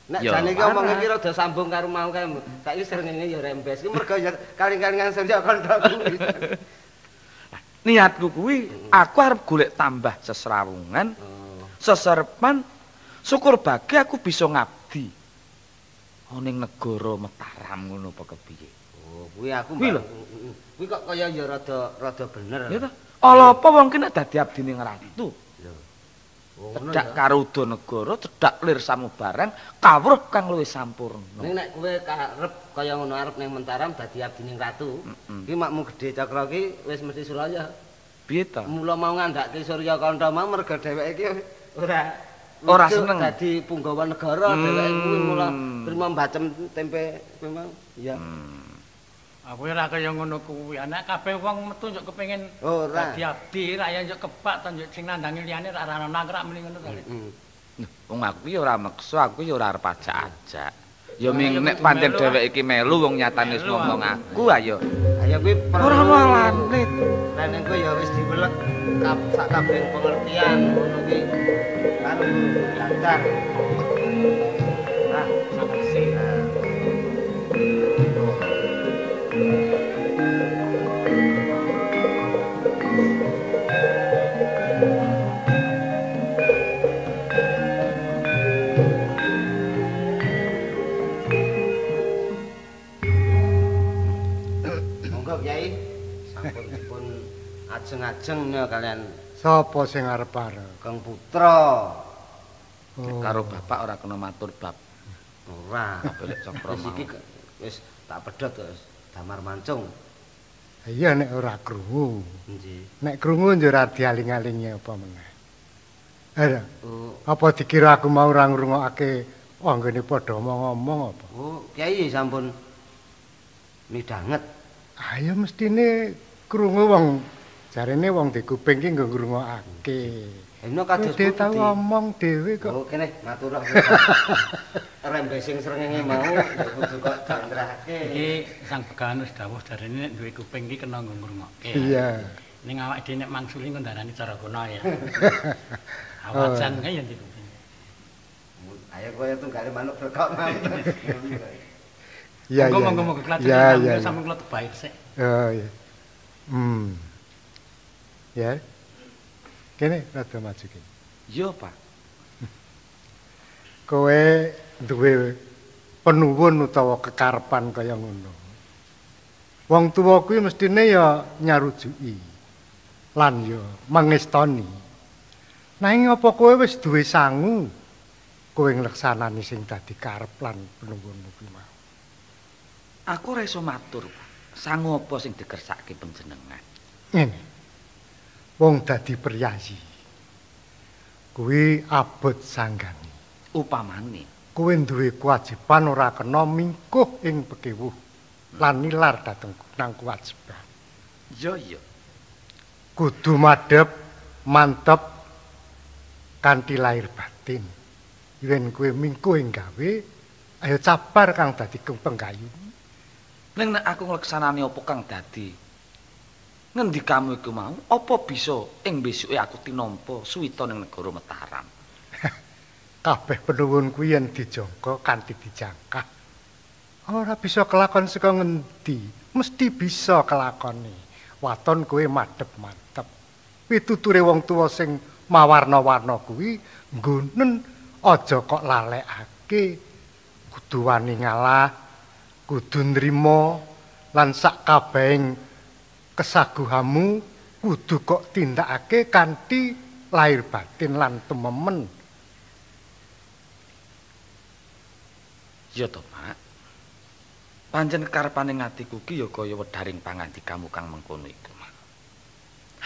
Nek jane iki omong iki rada sambung karo mau kae. Saiki srengenge ya rembes. Iki mergo ya kaling-kalingan Surya Kantha kuwi. Niatku kuwi aku arep golek tambah sesrawungan, seserepan, syukur bagi aku bisa ngabdi. ning negara Mataram ngono apa kepiye? Oh, kuwi aku Kuwi lho. kuwi kok kaya ya rada bener. Ya ta. Ala apa wong ki nek dadi abdine ratu? Lho. Oh, ngono Cedhak ya. karo Udanegara, cedhak lir samubarang, kawruh kang luwih sampurna. Ning nek kowe karep kaya ngono arep ning Mentaram dadi abdining ratu. Ki makmu gedhe Cakra ki wis mesti Suraya. Piye ta? Mula mau ngandhake Surya Kantha mau merga dheweke ki Ora wujud seneng. dadi punggawa negara dheweke kuwi mula trima mbacem tempe kuwi mau. Iya. Aku ora kaya ngono kuwi. Anak kabeh wong metu njuk kepengin Ora. dadi abdi, ra ya njuk kebak ta njuk sing nandangi liyane ra ana nangrak meni ngono to. Wong aku ya ora meksa, aku ya ora arep ajak-ajak. Ya ming nek pancen dheweke iki melu wong nyatane wis ngomong aku ayo. Ayo kuwi Ora walane. Rene kuwi ya wis diwelet sak kabeh pengertian ngono ki. Karo guru belajar. Nah, saksi. Monggo Kyai, sampun dipun ajeng-ajeng kalian Sapa sing arep-arep? Kang Putra. Karo bapak ora kena matur bab. Ora. Belek Cakra Wis iki wis tak pedhot wis damar mancung. Iya nek ora krungu. Nggih. Nek krungu yo ora dialing-alingi apa meneh. Ayo. Oh. Apa dikira aku mau ora ngrungokake anggone padha ngomong apa? Oh, Kyai sampun midhanget. Ayo mestine krungu wong jarene wong di kuping ki nggo ngrungokake. Enak kados Dhewe tau ngomong dhewe kok. Oh, kene matur rembe sing srengenge mau kudu kok jandrake. Iki sang begawan wis dawuh jarene nek duwe kuping iki kena nggo ngrungokke. Iya. Ning awake dhewe nek mangsuli kok ndarani cara kono ya. Awajan kae ya ndi kuping. Ayo kowe tunggale manuk bekok mau. Iya, iya. Monggo-monggo Iya, iya. sampeyan kula tebahi sik. Oh iya. Ya. Kene rada maju kene. Iya, Pak. Kowe duwe penuwun utawa kekarepan kaya ngono. Wong tuwa kuwi mestine ya nyarujuki lan ya mangestoni. Nanging apa kowe wis duwe sangu kowe ngleksanani sing dadi karep lan penuwunmu kuwi mau? Aku ora iso matur, Pak. Sangu apa sing dikersake panjenengan? Ngene. Wong dadi priyayi kuwi abot sanggani. Upamane kowe duwe kewajiban ora kena mingkuh ing bekewuh lan nilar dhateng nang kewajiban. Iya. Kudu madhep mantep kanthi lahir batin. Yen kowe mingkuh ing gawe, ayo cabar kang dadi penggayu. Ning nek aku ngleksanani apa kang dadi ngendikamu iku mau, apa bisa ing besuke aku tinampa suwita ning negara Mataram? Kabeh penuwun kuwi yen dijangka kanthi dijangkah. Ora bisa kelakon saka ngendi, mesti bisa kelakone. Waton kowe madhep-madhep. Pituture wong tuwa sing mawarna-warna kuwi nggonen aja kok lalekake. Kudu wani ngalah, kudu nrimo lan sak kabehing kesaguhamu kudu kok tindakake kanthi lahir batin lan tememen. Ya to, Pak. Pancen karepaning atiku ki ya kaya wedharing pangandikamu kang mengkono iku, Mak.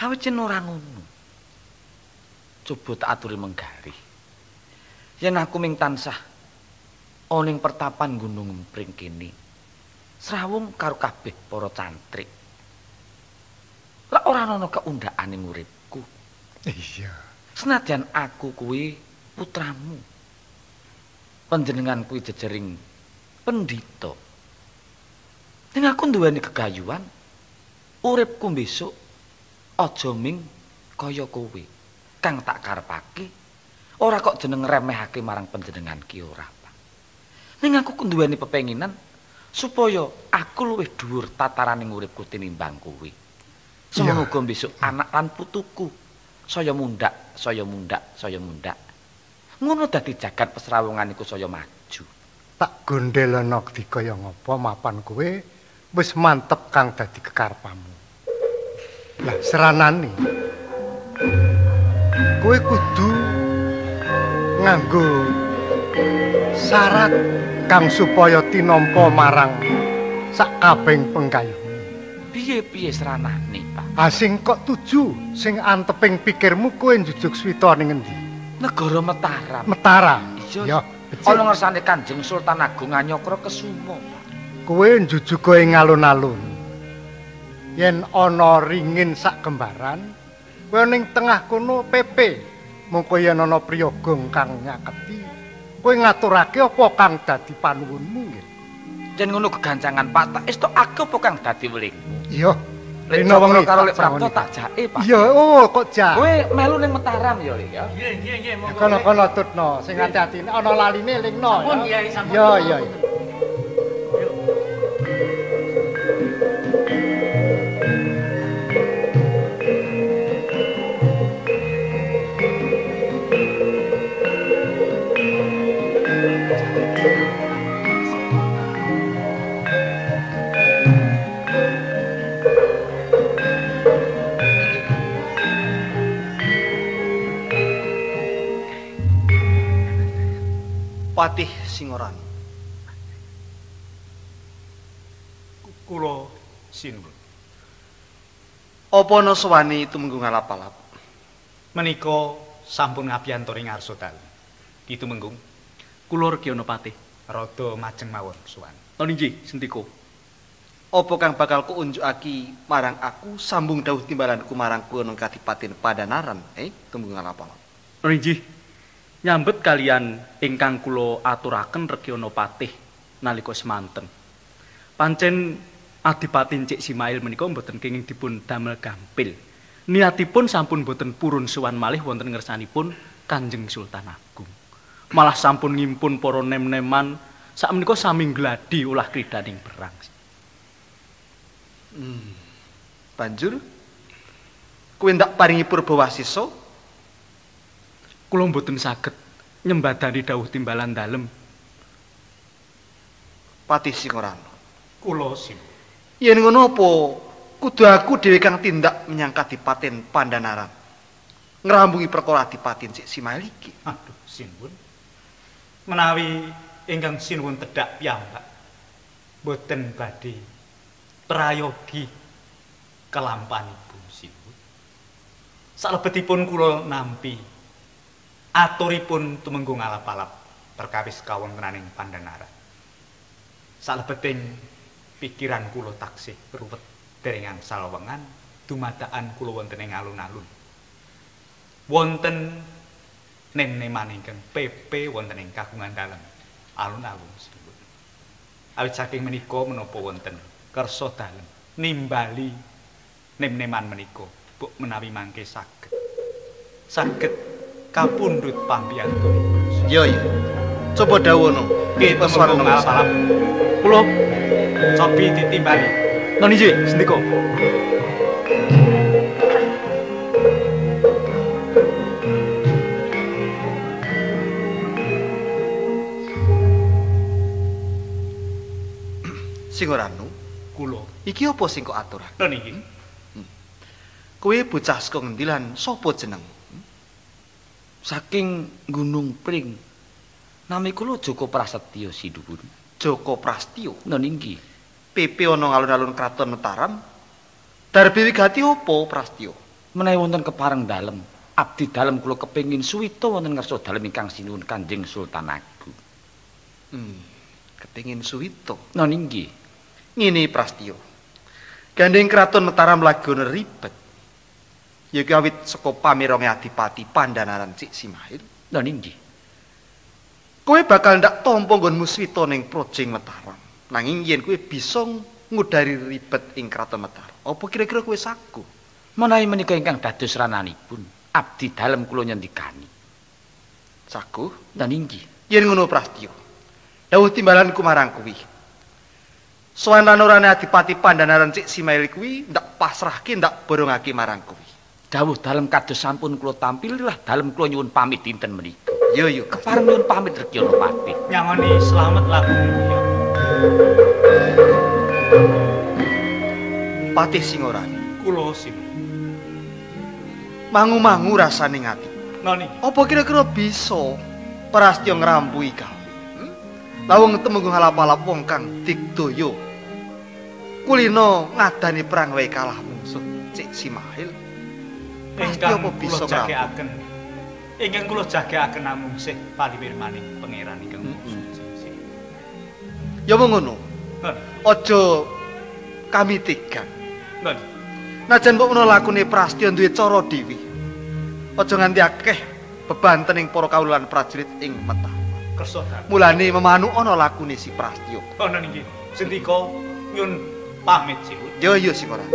Awit yen ora ngono. Coba tak aturi menggari. Yen aku ming tansah ana ing pertapan Gunung Empring kene, srawung karo kabeh para cantrik. Lah ora ana keundhakane uripku. Iya. Senadyan aku kuwi putramu. Panjenengan kuwi jejering pendhita. Ning aku nduweni gegayuhan uripku besok aja ming kaya kowe kang tak karepake ora kok jeneng remehake marang panjenengan ki ora, Pak. Ning aku nduweni pepenginan supaya aku luwih dhuwur tataraning uripku tinimbang kowe. Semono uga besok anak lan putuku saya mundak. Ngono dadi jagat pesrawungan iku saya maju. tak gondelana dikaya ngapa mapan kowe wis mantep kang dadi kekarepmu. Lah seranane kowe kudu nganggo syarat kang supaya tinampa marang sakabeng penggayumu. Piye-piye seranane, Pak? Sing kok tuju sing anteping pikirmu kowe njujuk swita ning endi? Negara Mataram. Mataram. Iya. becik. Ana ngersane Kanjeng Sultan Agung Anyokra Kesumo, Pak. Kowe njujuk ing alun-alun. Yen ana ringin sak kembaran, kowe ning tengah kono pepe. Mengko yen ana priyogong kang nyaketi, kowe ngaturake apa kang dadi panuwunmu nggih. Yen ngono gegancangan Pak, tak estokake apa kang dadi welingmu? Iya. Lek Cakra karo Lek Prapto tak jake, Pak. Iya, oh kok jak. Kowe melu ning Mataram ya, Lek ya. Nggih, monggo. Kono-kono tutno, sing ati-ati ana laline lingno ya. Sampun, Kyai, sampun. Iya. Patih Singoran. Kula sinuwun. Apa ana sewani tumenggung alap-alap? Menika sampun ngabiyantori ngarsa dalem. Ditumenggung Kula Regana Patih. rada majeng mawon suwan. Oh nggih, sentiko. Apa kang bakal kuunjukake marang aku sambung dawuh timbalanku marang kowe nang Kadipaten Padanaran, tumenggung alap-alap. Oh nggih. Nyambet kalian ingkang kula aturaken Regana Patih nalika semanten. Pancen Adipaten Cik Simail menika mboten kenging dipun damel gampil. Niatipun sampun boten purun sowan malih wonten ngersanipun Kanjeng Sultan Agung. Malah sampun ngimpun para nem-neman sakmenika sami gladi ulah kridaning perang. Banjur kowe ndak paringi purbawasisa? Kula mboten saged nyembadani dawuh timbalan dalem. Patih Singoran. Kula sinuwun. Yen ngono apa kudu aku dhewe kang tindak menyang Kadipaten Pandanaran. Ngrambungi perkara Adipaten Cik Simail iki. Aduh, sinuwun. Menawi ingkang sinuwun tedhak piyambak boten badhe prayogi kelampanipun sinuwun. Salebetipun kula nampi aturipun tumenggung alap-alap perkawis kawontenaning Pandanaran. Salebeting pikiran kula taksih ruwet derengan salwengan dumadakan kula wonten ing alun-alun. Wonten nem-neman ingkang pepe wonten ing kagungan dalem alun-alun sinuwun. Awit saking menika menapa wonten kersa dalem nimbali nem-neman menika mbok menawi mangke saged kapundhut pambiyantunipun. Iya. Coba dawuhno. Nggih, tumenggung alap-alap. Kula cobi ditimbali. Nggih, nggih, sendika. Singoranu, kula. Iki apa sing kok aturake? Lha niki. Kowe bocah saka ngendi lan sapa jeneng? Saking Gunung Pring. Nami kula Joko Prasetyo Sinuwun. Joko Prastyo. Lha niki. PP ana alun-alun Kraton Mataram. Darbe wigati apa Prastyo? Menawi wonten kepareng dalem, abdi dalem kula kepengin suwita wonten ngarsa dalem ingkang sinuwun Kanjeng Sultan Agung. Kepengin suwita. Lha niki. Ngene Prastyo. Gandeng Kraton Mataram lagi ana ribet. Ya awit saka pamirange Adipati Pandanaran Cik Simail. Lha niki. Kowe bakal ndak tampa nggonmu swita ning Projing Mataram. Nanging yen kowe bisa ngudari ribet ing Kraton Mataram, apa kira-kira kowe saguh? Menawi menika ingkang dados rananipun, abdi dalem kula nyendikani. Saguh? Lha niki. Yen ngono Prastyo. Dawuh timbalanku marang kowe. Sowan lanurane Adipati Pandanaran Cik Simail kuwi ndak pasrahke ndak borongake marang kowe. Dawuh dalem kados sampun kula tampil lah dalem kula nyuwun pamit dinten menika. Yo yo. Kepareng nyuwun pamit Rekyonopati. Nyangoni slamet laku. Patih Singorani. Kula sim. Mangu-mangu rasane ngati. Noni. Apa kira-kira bisa Prastya ngrampuhi gawe? Lawang temunggu ngalap-alap wong kang digdaya. Kulino ngadani perang wae kalah mungsuh Cik Simahil. Prastya apa bisa jagaken? Ingkang kula jagaken namung sih paliwirmaning pangeran ingkang suci. Ya mung ngono. Aja kami tigang. Najan mbok menawa lakune Prastya duwe cara dhewe. Aja nganti akeh bebanten ing para kawulan prajurit ing Metah. Kersa. Mulane memanu ana lakune si Prastya. Ana niki. Sendika nyun pamit sih. Yo yo Singorani.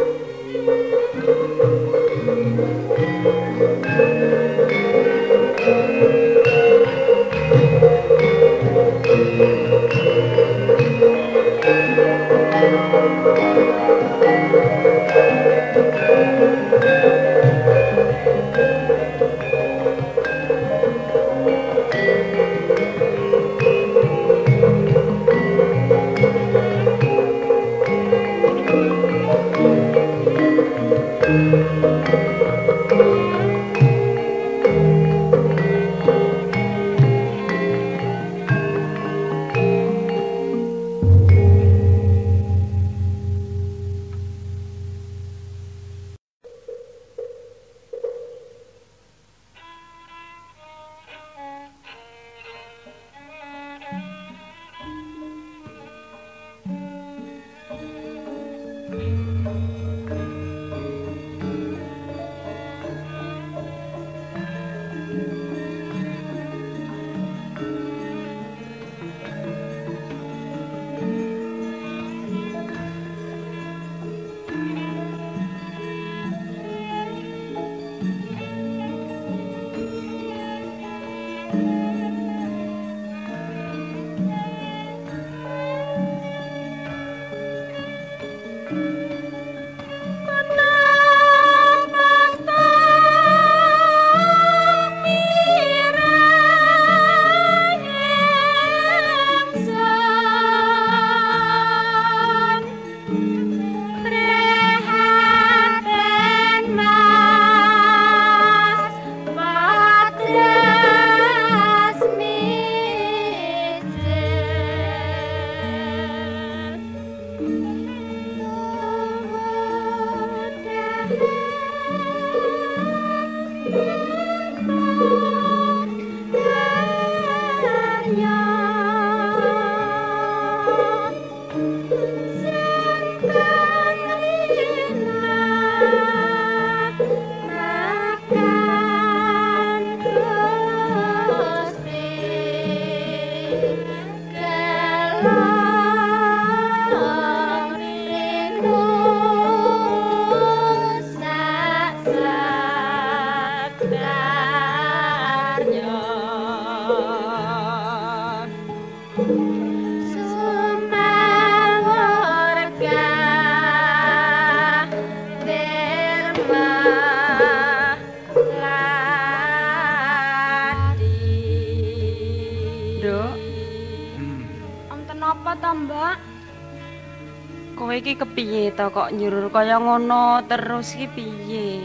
Iki kepiye to kok nyuruh kaya ngono terus iki piye?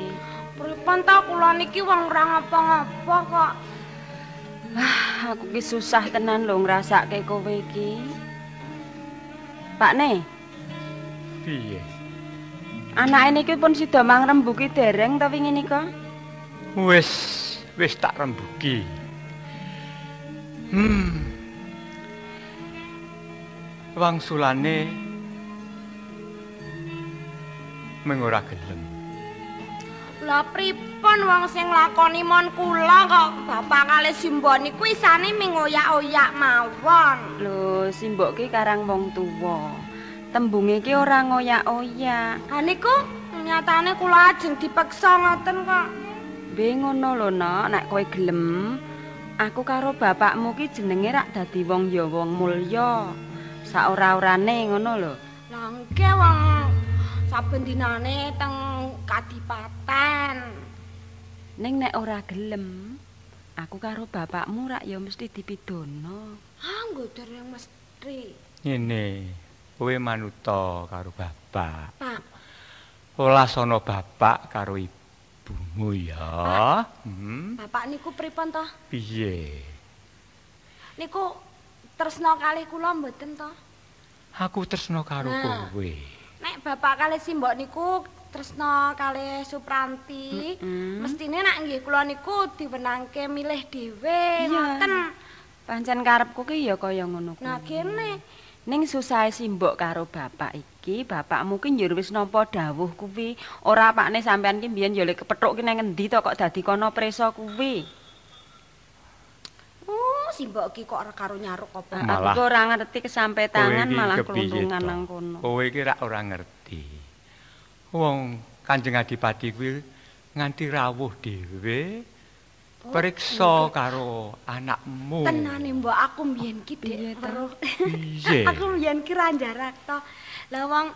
Pripun ta kula niki wong ora ngapa-ngapa kok. Aku ki susah tenan lho ngrasake kowe iki. Pakne. Piye? Anake niki pun sida mangrembuki dereng ta wingi nika? Wis tak rembuki. Wangsulane mung ora gelem. Lah pripun wong sing lakoni mon kula kok bapak kali Simbok niku isane mingoyak-oyak mawon. Lho, Simbok ki karang wong tuwa. Tembunge ki ora ngoyak-oyak. Ha niku nyatane kula ajeng dipeksa ngoten kok. Be ngono lho, Nok, nek kowe gelem, aku karo bapakmu ki jenenge rak dadi wong ya wong mulya. Sak ora-orane ngono lho. Lah engke wong saben dinane teng kadipaten. Ning nek ora gelem, Aku karo bapakmu rak ya mesti dipidono. Nggo dereng mesti. Ngene, kowe manuta karo bapak. Pak. Welas ana bapak karo ibumu ya. Bapak niku pripun to? Piye? Niku tresna kalih kula mboten to? Aku tresna karo kowe. Nek bapak kalih simbok niku tresna kalih Supranti, mestine nek nggih kula niku diwenangke milih dhewe ngoten. Pancen karepku ki ya kaya ngono kuwi. Nah kene ning susahe simbok karo bapak iki, bapakmu ki njur wis nampa dawuh kuwi. Ora pakne sampean ki mbiyen ya lek kepethuk ki nang endi to kok dadi kono preso kuwi. Simbok iki kok ora karo nyaruk apa. Aku ora ngerti kesampe tangan malah keluntungan nang kono. Kowe iki rak ora ngerti. Wong Kanjeng Adipati kuwi nganti rawuh dhewe periksa karo anakmu. Tenane mbok aku mbiyen ki Dek weruh. Piye? Aku mbiyen ki ranjarak to. Lah wong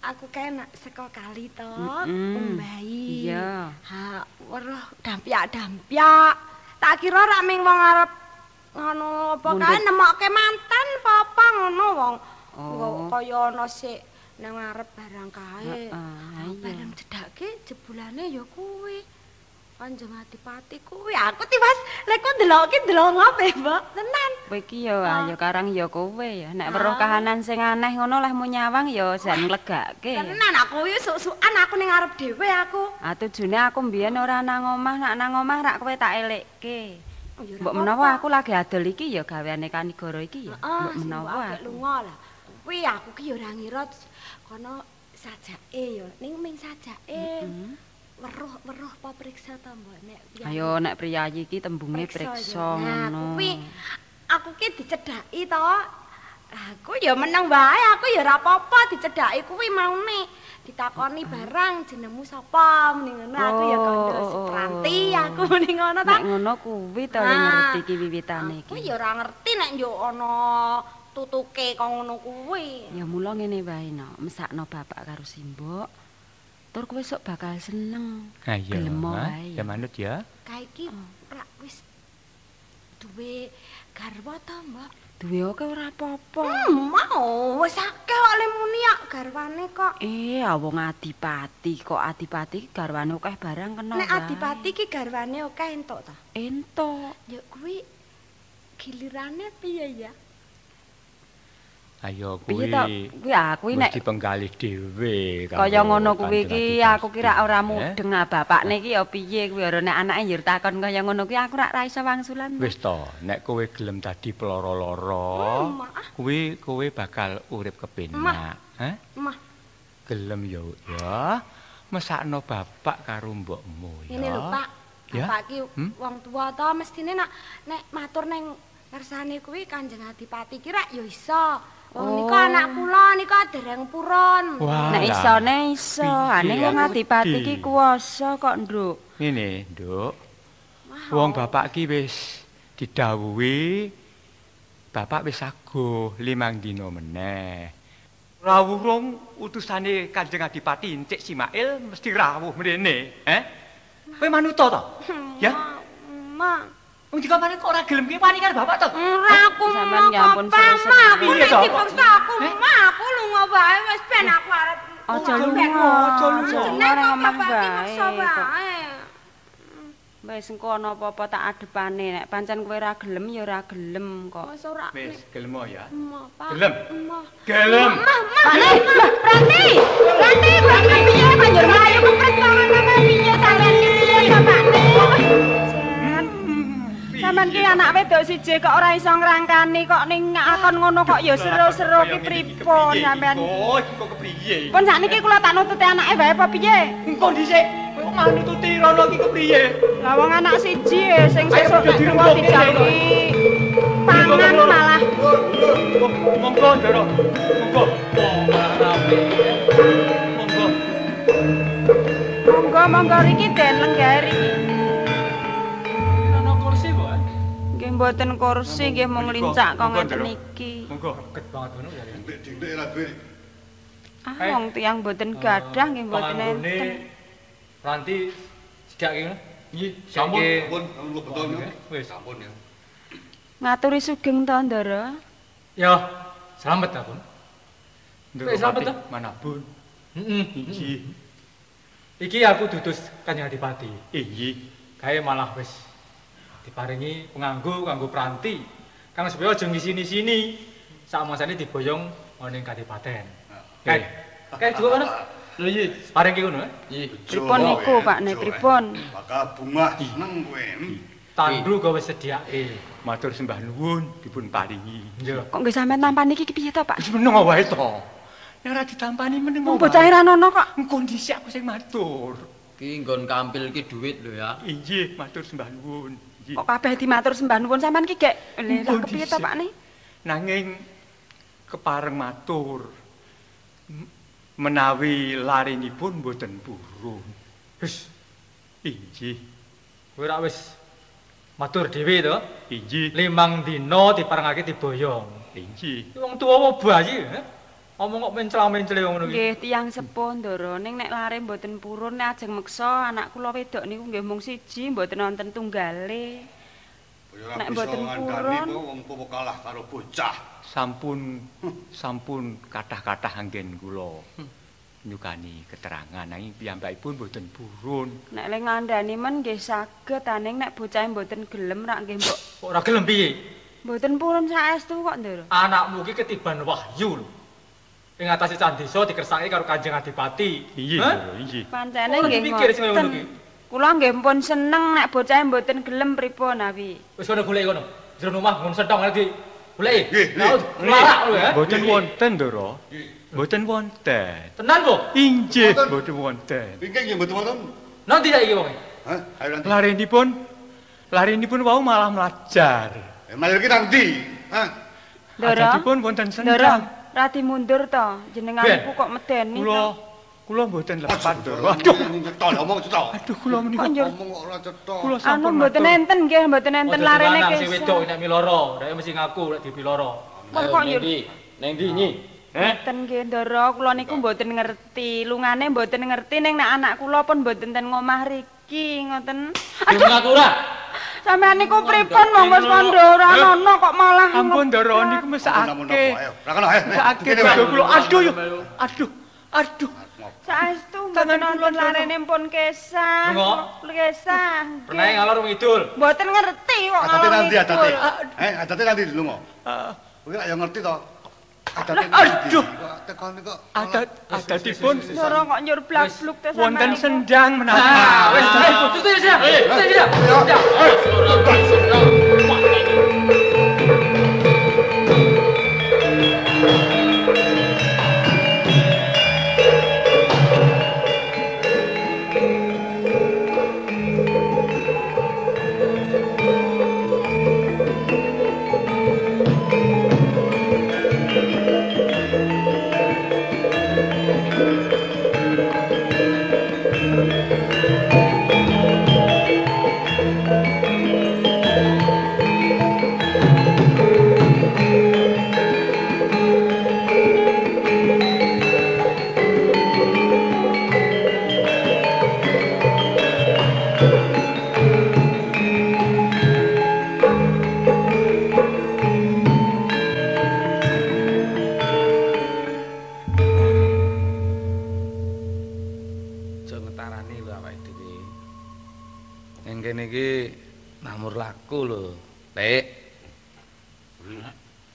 aku kena saka kali to, umbahi. Iya. Ha, weruh dampyak-dampyak. Tak kira rak ming wong arep ngono apa kae nemokke manten apa ngono wong. Kaya ana sik nang ngarep barang kae. Barang cedhake jebulane ya kuwi. Kanjeng Adipati kuwi. Aku tiwas lek kok ndelokke ndelok ngopo, Mbok? Tenan. Kowe iki ya ayo karang ya kowe ya. Nek weruh kahanan sing aneh ngono lehmu nyawang ya jan nglegake. Tenan aku iki suk-sukan aku ning ngarep dhewe aku. Tujune aku mbiyen ora nang omah, nak nang omah rak kowe tak elekke. Mbok menawa aku lagi adol iki ya gaweane Kanigara iki ya. Mbok menawa aku lunga lah. Kuwi aku ki ya ora ngira kono sajake ya. Ning ming sajake. Weruh apa periksa to, Mbok? Nek ayo nek priyayi iki tembunge priksa ngono. Kuwi aku ki dicedhaki to. Aku ya meneng wae, aku ya ora apa-apa dicedhaki kuwi maune. Ditakoni barang jenengmu sapa muni ngono aku ya kandha Supranti aku muni ngono ta. Nek ngono kuwi to ngerti iki wiwitane iki. Aku ya ora ngerti nek yo ana tutuke kok ngono kuwi. Ya mula ngene wae no, mesakno bapak karo simbok. Tur kowe sok bakal seneng. Gelem wae. Ya manut ya. Kae iki rak wis duwe garwa ta, Mbak? Duwe oke ora apa-apa. Mau wis akeh kok le muni garwane kok. Wong adipati kok adipati garwane akeh barang kena. Nek adipati ki garwane akeh entuk ta? Entuk. Ya kuwi gilirane piye ya? Ayo kuwi aku nek dipenggalih dhewe kaya ngono kuwi iki aku kira ora mudeng bapakne iki ya piye kuwi ora nek anake njur takon kaya ngono kuwi aku rak ra iso wangsulan. Wis to, nek kowe gelem dadi peloro-loro, kuwi kowe bakal urip kepenak, Mah. Gelem ya. Mesakno bapak karo mbokmu ya. Ngene lho, Pak. Bapak ki wong tuwa to mestine nek matur ning kersane kuwi Kanjeng Adipati ki rak ya iso. Wong niku anak kula niku dereng purun. Nek isone iso, ane wong adipati ki kuwasa kok, Nduk. Ngene, Nduk. Wong bapak ki wis didhawuhi bapak wis saguh 5 dina meneh. Rawuh rong utusane Kanjeng Adipati Encik Simail mesti rawuh mrene, Kowe manuta to? Ya? Mak. Wong dikampane kok ora gelem ki wani karo bapak to? Ora aku sampean ya ampun aku nek dipaksa aku aku lunga wae wis ben aku arep aja lunga nang omah wae. Wis engko ana apa-apa tak adepane nek pancen kowe ora gelem ya ora gelem kok. Wis gelem ya. Gelem. Gelem. Ranti piye banjur mlayu kepret tangan piye sampean piye bapakne. Sampeyan ki anak wedok siji kok ora iso ngrangkani kok ning akon ngono kok ya seru-seru ki pripun sampeyan. Oh, iki kok kepriye? Pun sakniki kula tak nututi anake wae apa piye? Engko dhisik. Kok mau nututi rono iki kepriye? Lah wong anak siji sing sesuk nek dijauhi. Pangan malah. Monggo, Ndoro. Monggo. Monggo riki den lenggah riki. Mboten kursi nggih mung lincak kok ngeten iki. Monggo reget banget ngono ya. Dik-dik ra duwe. Wong tiyang mboten gadah nggih mboten enten. Ranti sedak iki. Nggih, sampun betul ya. Wis sampun ya. Ngaturi sugeng to, Ndara. Ya, selamat ta, Pun. Wis selamat ta? Manapun. Iki. Iki aku dutus Kanjeng Adipati. Iya. Kae malah wis diparingi penganggo kanggo pranti. Kang supaya aja ngisini-sini. Sakmasane diboyong ana ing kadipaten. Kae. Kae juga ngono. Lho iya, paring ki ngono. Nggih. Pripun niku, Pak Ne, pripun? Bakal bungah seneng kowe. Tandu gawe sediake. Matur sembah nuwun dipun paringi. Nggih. Kok nggih sampean tampan iki piye to, Pak? Wis meneng wae to. Nek ora ditampani meneng wae. Bocah ora ono kok. Kondisi aku sing matur. Ki nggon kampil ki dhuwit lho ya. Inggih, matur sembah nuwun. Kok kabeh dimatur sembah nuwun sampean ki gek lha kepiye to, Pak Ne? Nanging kepareng matur menawi larinipun boten purun. Wis, inggih. kowe ra wis matur dhewe to? Inggih. 5 dina diparengake diboyong. Inggih. Wong tuwa apa bayi, omong kok mencla-mencle ngono iki. Nggih, tiyang sepuh Ndara, ning nek lare mboten purun nek ajeng meksa anak kula wedok niku nggih mung siji, mboten wonten tunggale. Nek mboten purun wong tuwa kalah karo bocah. Sampun kathah-kathah anggen kula nyukani keterangan nanging piyambakipun boten purun. Nek le ngandhani men nggih saged aning nek bocahe mboten gelem rak nggih mbok. Kok ora gelem piye? Mboten purun saestu kok, Ndara. Anakmu ki ketiban wahyu lho. Ing atase candisa dikersake karo Kanjeng Adipati. Iya, inggih. Pancene Kok nggih dipikir sing ngono ngoten. ki? Kula nggih pun seneng nek bocahe mboten gelem pripun awi. Wis kono goleki kono. Jero omah ngon sethong di goleki. Nggih, Larak lho ya. Boten wonten, Ndara. Boten wonten. Tenan kok? Inggih, boten wonten. Inggih nggih mboten wonten. Nanti saiki wong. Hah? Ayo nanti. Larinipun wau malah melajar. Malah ki nang ndi? Hah? Ndara. Ajatipun wonten Ndara, sendang. rati mundur to. Jenenganku kok medeni to. Kula mboten lepat, Ndara. Aduh, cetha omong cetha. Aduh, kula menika Omong kok ora cetha. Kula Anu sampun mboten enten nggih, mboten enten larene Sing kesah. wedok nek miloro, dhek mesti ngaku nek dipiloro. Kok yo Neng ndi nyi? Mboten nggih, Ndara, kula niku mboten ngerti. Lungane mboten ngerti ning nek anak kula pun mboten ten ngomah riki, ngoten. Aduh, ngaku ora. Sampeyan niku pripun wong wis kandha ora ono kok malah ampun Ndara niku mesake. Ora kena ayo. Mesake kula. Aduh yo. Aduh. Saestu mboten wonten larene pun kesah. Kesah. Pernah ngalor ngidul. Mboten ngerti kok Adate ngalor nanti ngidul. adate. Adate nanti lunga. Kowe rak yo ngerti to. Adate. Aduh. Tekone kok. Adatipun Ndara kok nyur blak-bluk to sampeyan. wonten sendang menawi. Wis sudah.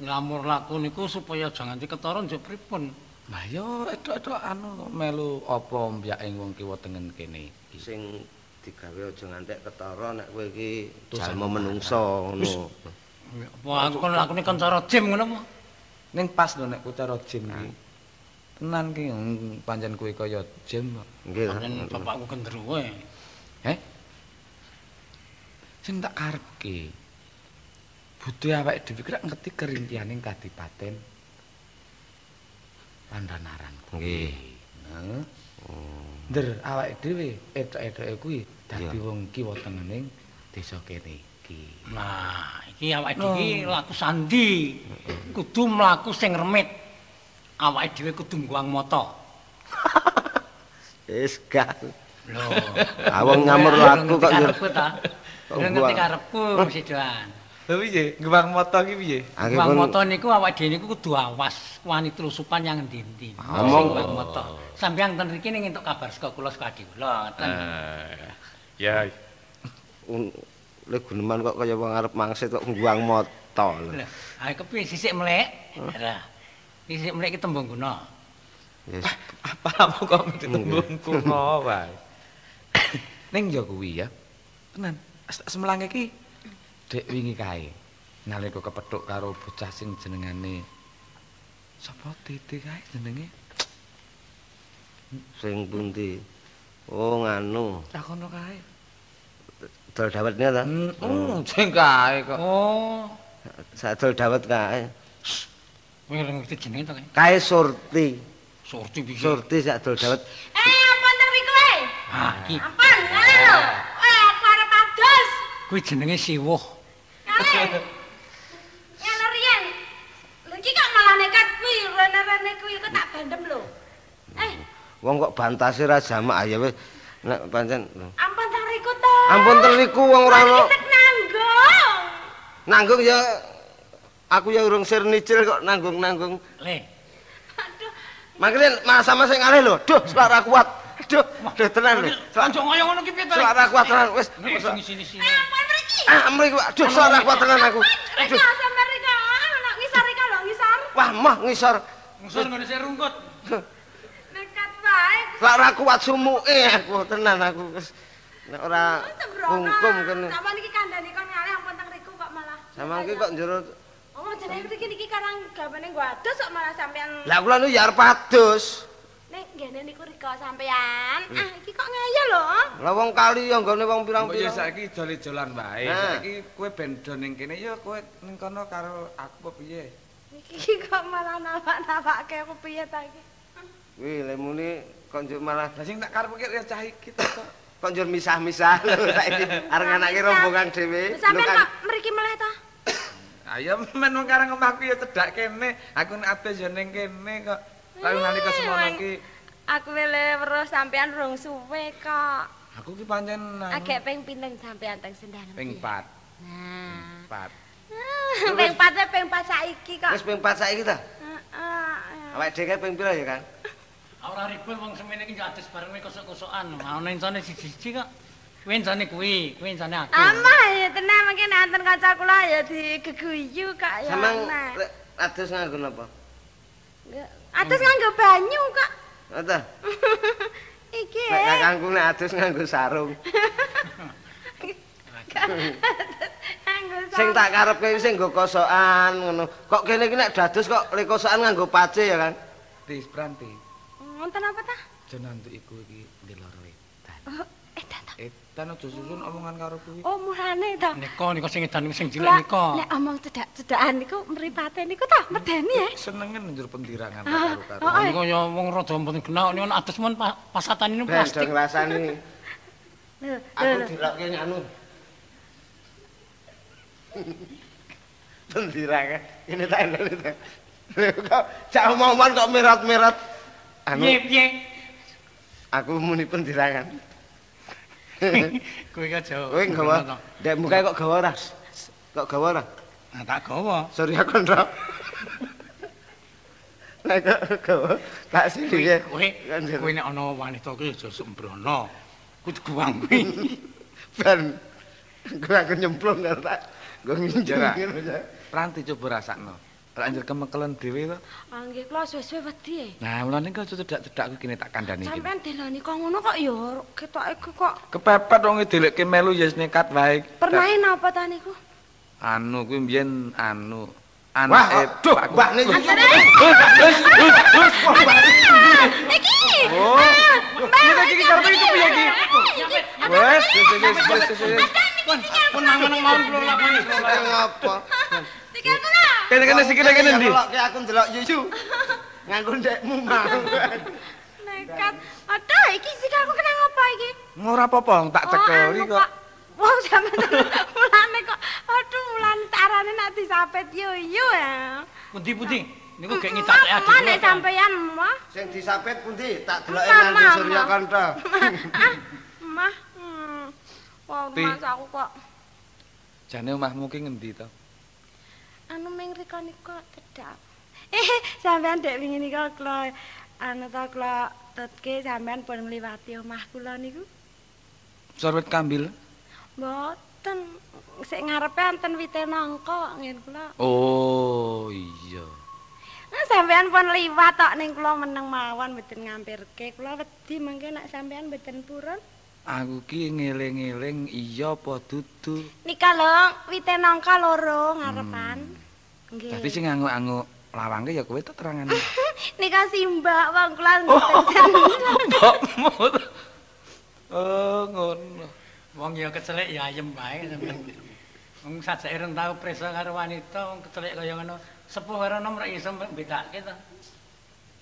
Nglamur laku niku supaya aja nganti ketara njuk pripun? Lah yo edok-edok anu melu apa mbyaking wong kiwa tengen kene. Sing digawe aja nganti ketara nek kowe iki jalma menungso ngono. Apa aku kon lakune kan cara jim ngono apa? Ning pas lho nek kowe cara jim iki. Tenan ki pancen kowe kaya jim kok. Nggih. Pancen bapakku gendruwo. Sing tak karepke butuh awake dhewe kira ngerti kerintianing kadipaten Pandhanaran. Nggih. Heeh. Nder awake dhewe etok-etoke kuwi dadi wong kiwa tengening desa kene iki. Nah, iki awake dhewe laku sandi. Kudu mlaku sing remit. Awake dhewe kudu ngguang mata. Wis gak. Lho, Awang nyamur laku kok yo. Ngerti karepku mesti doan. Lho piye? Gewang mata ki piye? Gewang mata niku awake dhewe niku kudu awas wani telusupan yang endi-endi. Ngomong gewang mata. Sampeyan ten mriki ning entuk kabar saka kula saka adi kula ngoten. Ya. Lek guneman kok kaya wong arep mangsit kok ngguang mata lho. Lho, ae kepiye sisik mlek? Lah. Sisik mlek ki tembung guna. Yes. Apa kok mesti tembung kuno wae. Ning yo kuwi ya. Tenan, semelange iki dek wingi kae. Nalika kepethuk karo bocah sing jenengane sapa Dede kae jenenge? Sing pundi? Oh, nganu. Takono kae. Dol dawetnya ta? Sing kae kok. Oh. Sadol dawet kae. Kowe ngerti jenenge to kae? Kae Surti. Surti piye? Surti sak dol dawet. Ampun ta iki kowe? Ha, iki. Ampun, ngene lho. Aku arep adus. Kuwi jenenge siwuh. Ngene riyen. Lho iki kok malah nekat kuwi, rene-rene kuwi kok tak bandem lho. Wong kok bantase ra jamak ya wis nek pancen. Ampun teng riku to. Ampun teng riku wong ora ono. Nanggung. Nanggung ya aku ya urung sir nicil kok nanggung-nanggung. Le. Makane sama sing ngalih lho. Duh, suara kuat. Duh tenan lho. Kanca ngoyo ngono ki piye to? Suara kuat tenan wis. Sini. Ampun mriki. Mriki Pak. Duh, suara kuat tenan aku. Aduh, sampe rika. Ana ngisor rika lho, ngisor. Wah, mah ngisor. Ngisor ngene sing rungkut. Nekat wae. Suara kuat sumuke aku tenan aku wis nek ora kungkum kene. Sampe niki kandhane kon ngalih ampun teng riku kok malah. Sama iki kok njero. Oh, jenenge mriki niki karang gawene nggo adus kok malah sampean. Lah kula nu ya arep adus. Nek ngene niku rika sampean. Iki kok ngeyel lho. Lah wong kali ya nggone wong pirang-pirang. Ya saiki jole-jolan wae. Saiki kowe ben do ning kene ya kowe ning kono karo aku apa piye? Iki kok malah nafak-nafake aku piye ta iki? Wih, lek muni kok njuk malah lah sing tak karep iki ya cah iki to. Kok njur misah-misah lho saiki arep nganake rombongan dhewe. Sampeyan kok mriki meleh ta? Ayo men wong karang omahku ya cedhak kene. Aku nek abis ya ning kene kok. Lalu nalika semono iki aku wele weruh sampean rung suwe kok. aku ki pancen agek ping pinten sampean teng Sendang. Ping 4. Nah. 4. Ping 4 ping 4 saiki kok. Wis ping 4 saiki ta? Heeh. Awake dhewe ping pira ya, Kang? Ora ribut wong semene iki adus bareng kosok-kosokan. Ana encane siji-siji kok. Kuwi encane kuwi encane aku. Amah ya tenan mengke nanten kanca kula ya digeguyu kok ya. Sampeyan adus nganggo napa? Adus nganggo banyu kok. Ata. Iki. Nek kakangku nek adus nganggo sarung. Sing tak karepke sing nggo kosokan ngono. Kok kene iki nek dadus kok le kosokan nganggo pace ya, Kang? Dis Pranti. Wonten apa ta? Jenengan iku iki ndeloro edan. Oh, edan ta. Edan aja susun omongan karo kuwi. Oh, mulane ta. Nika sing edan niku sing cilik nika. Nek omong cedak-cedakan niku mripate niku ta medeni ya. Senengen njur pendirangan karo-karo. Niku ya wong rada mboten genah niku adus men pasatan ini plastik. Ben ngrasani. Aku dirokke anu. Pendirangan. Ini tak enak itu. Kok cak omongan kok merat-merat. Anu. Piye? Aku muni pendirangan. Kowe kok jauh. Kowe gawa. Ndek mukae kok gawa ora? Kok gawa ora? Nah, tak gawa. Surya Kondro. Nek kok gawa tak sini. Kowe nek ana wanita kuwi aja sembrono. Kudu guwang kuwi. Ben aku nyemplung karo tak nggo nginjak ngono. Pranti coba rasakno. Lek anjir kemekelen dhewe to. Ah nggih kula suwe-suwe wedi. Nah, mulane kok cedak-cedak aku kene tak kandhani iki. Sampeyan delani kok ngono kok ya ketoke kok. Kepepet wong delekke melu ya nekat wae. Permain apa ta niku? Anu kuwi mbiyen anu Wah, aduh, Mbak niki. Iki. Oh. Mbak iki karepe iki piye iki? Wes, wis. Pun nang mawon kula lakoni. Ngapa? Sikil kula. Kene sikile kene ndi? Ndelokke aku ndelok yuyu. Nganggo ndekmu mau. Nekat. Aduh, iki sikilku kena ngapa iki? Ora apa-apa, tak cekeli kok. Wong sampeyan mulane kok aduh mulane tarane nek disapet yuyu ya. Pundi-pundi? Niku gek ngicake adik kula. Nek sampeyan mah. Sing disapit pundi? Tak deloke nang Surya Kanta. Mah. Wah, Mas aku kok. Jane omahmu ki ngendi to? Anu ming rika nika cedhak. Sampeyan dek wingi nika kula anu ta kula tetke sampeyan pun ngliwati omah kula niku. Sorwet kambil? Mboten. Sik ngarepe enten wite nangka ngen kula. Oh, iya. Nah, sampeyan pun liwat tok ning kula meneng mawon mboten ngampirke. Kula wedi mangke nek sampeyan mboten purun. Aku ki ngeling-eling iya apa dudu. Nika lho, wite nangka loro ngarepan. Nggih. Dadi sing anguk-anguk lawangke ya kowe to terangane. Nika simbak wong kula mboten. Mbokmu. Oh, ngono. Wong ya kecelek ya ayem bae sampeyan. Wong sajake reng tau presa karo wanita wong kecelek kaya ngono. Sepuh karo nom rek iso bedake to.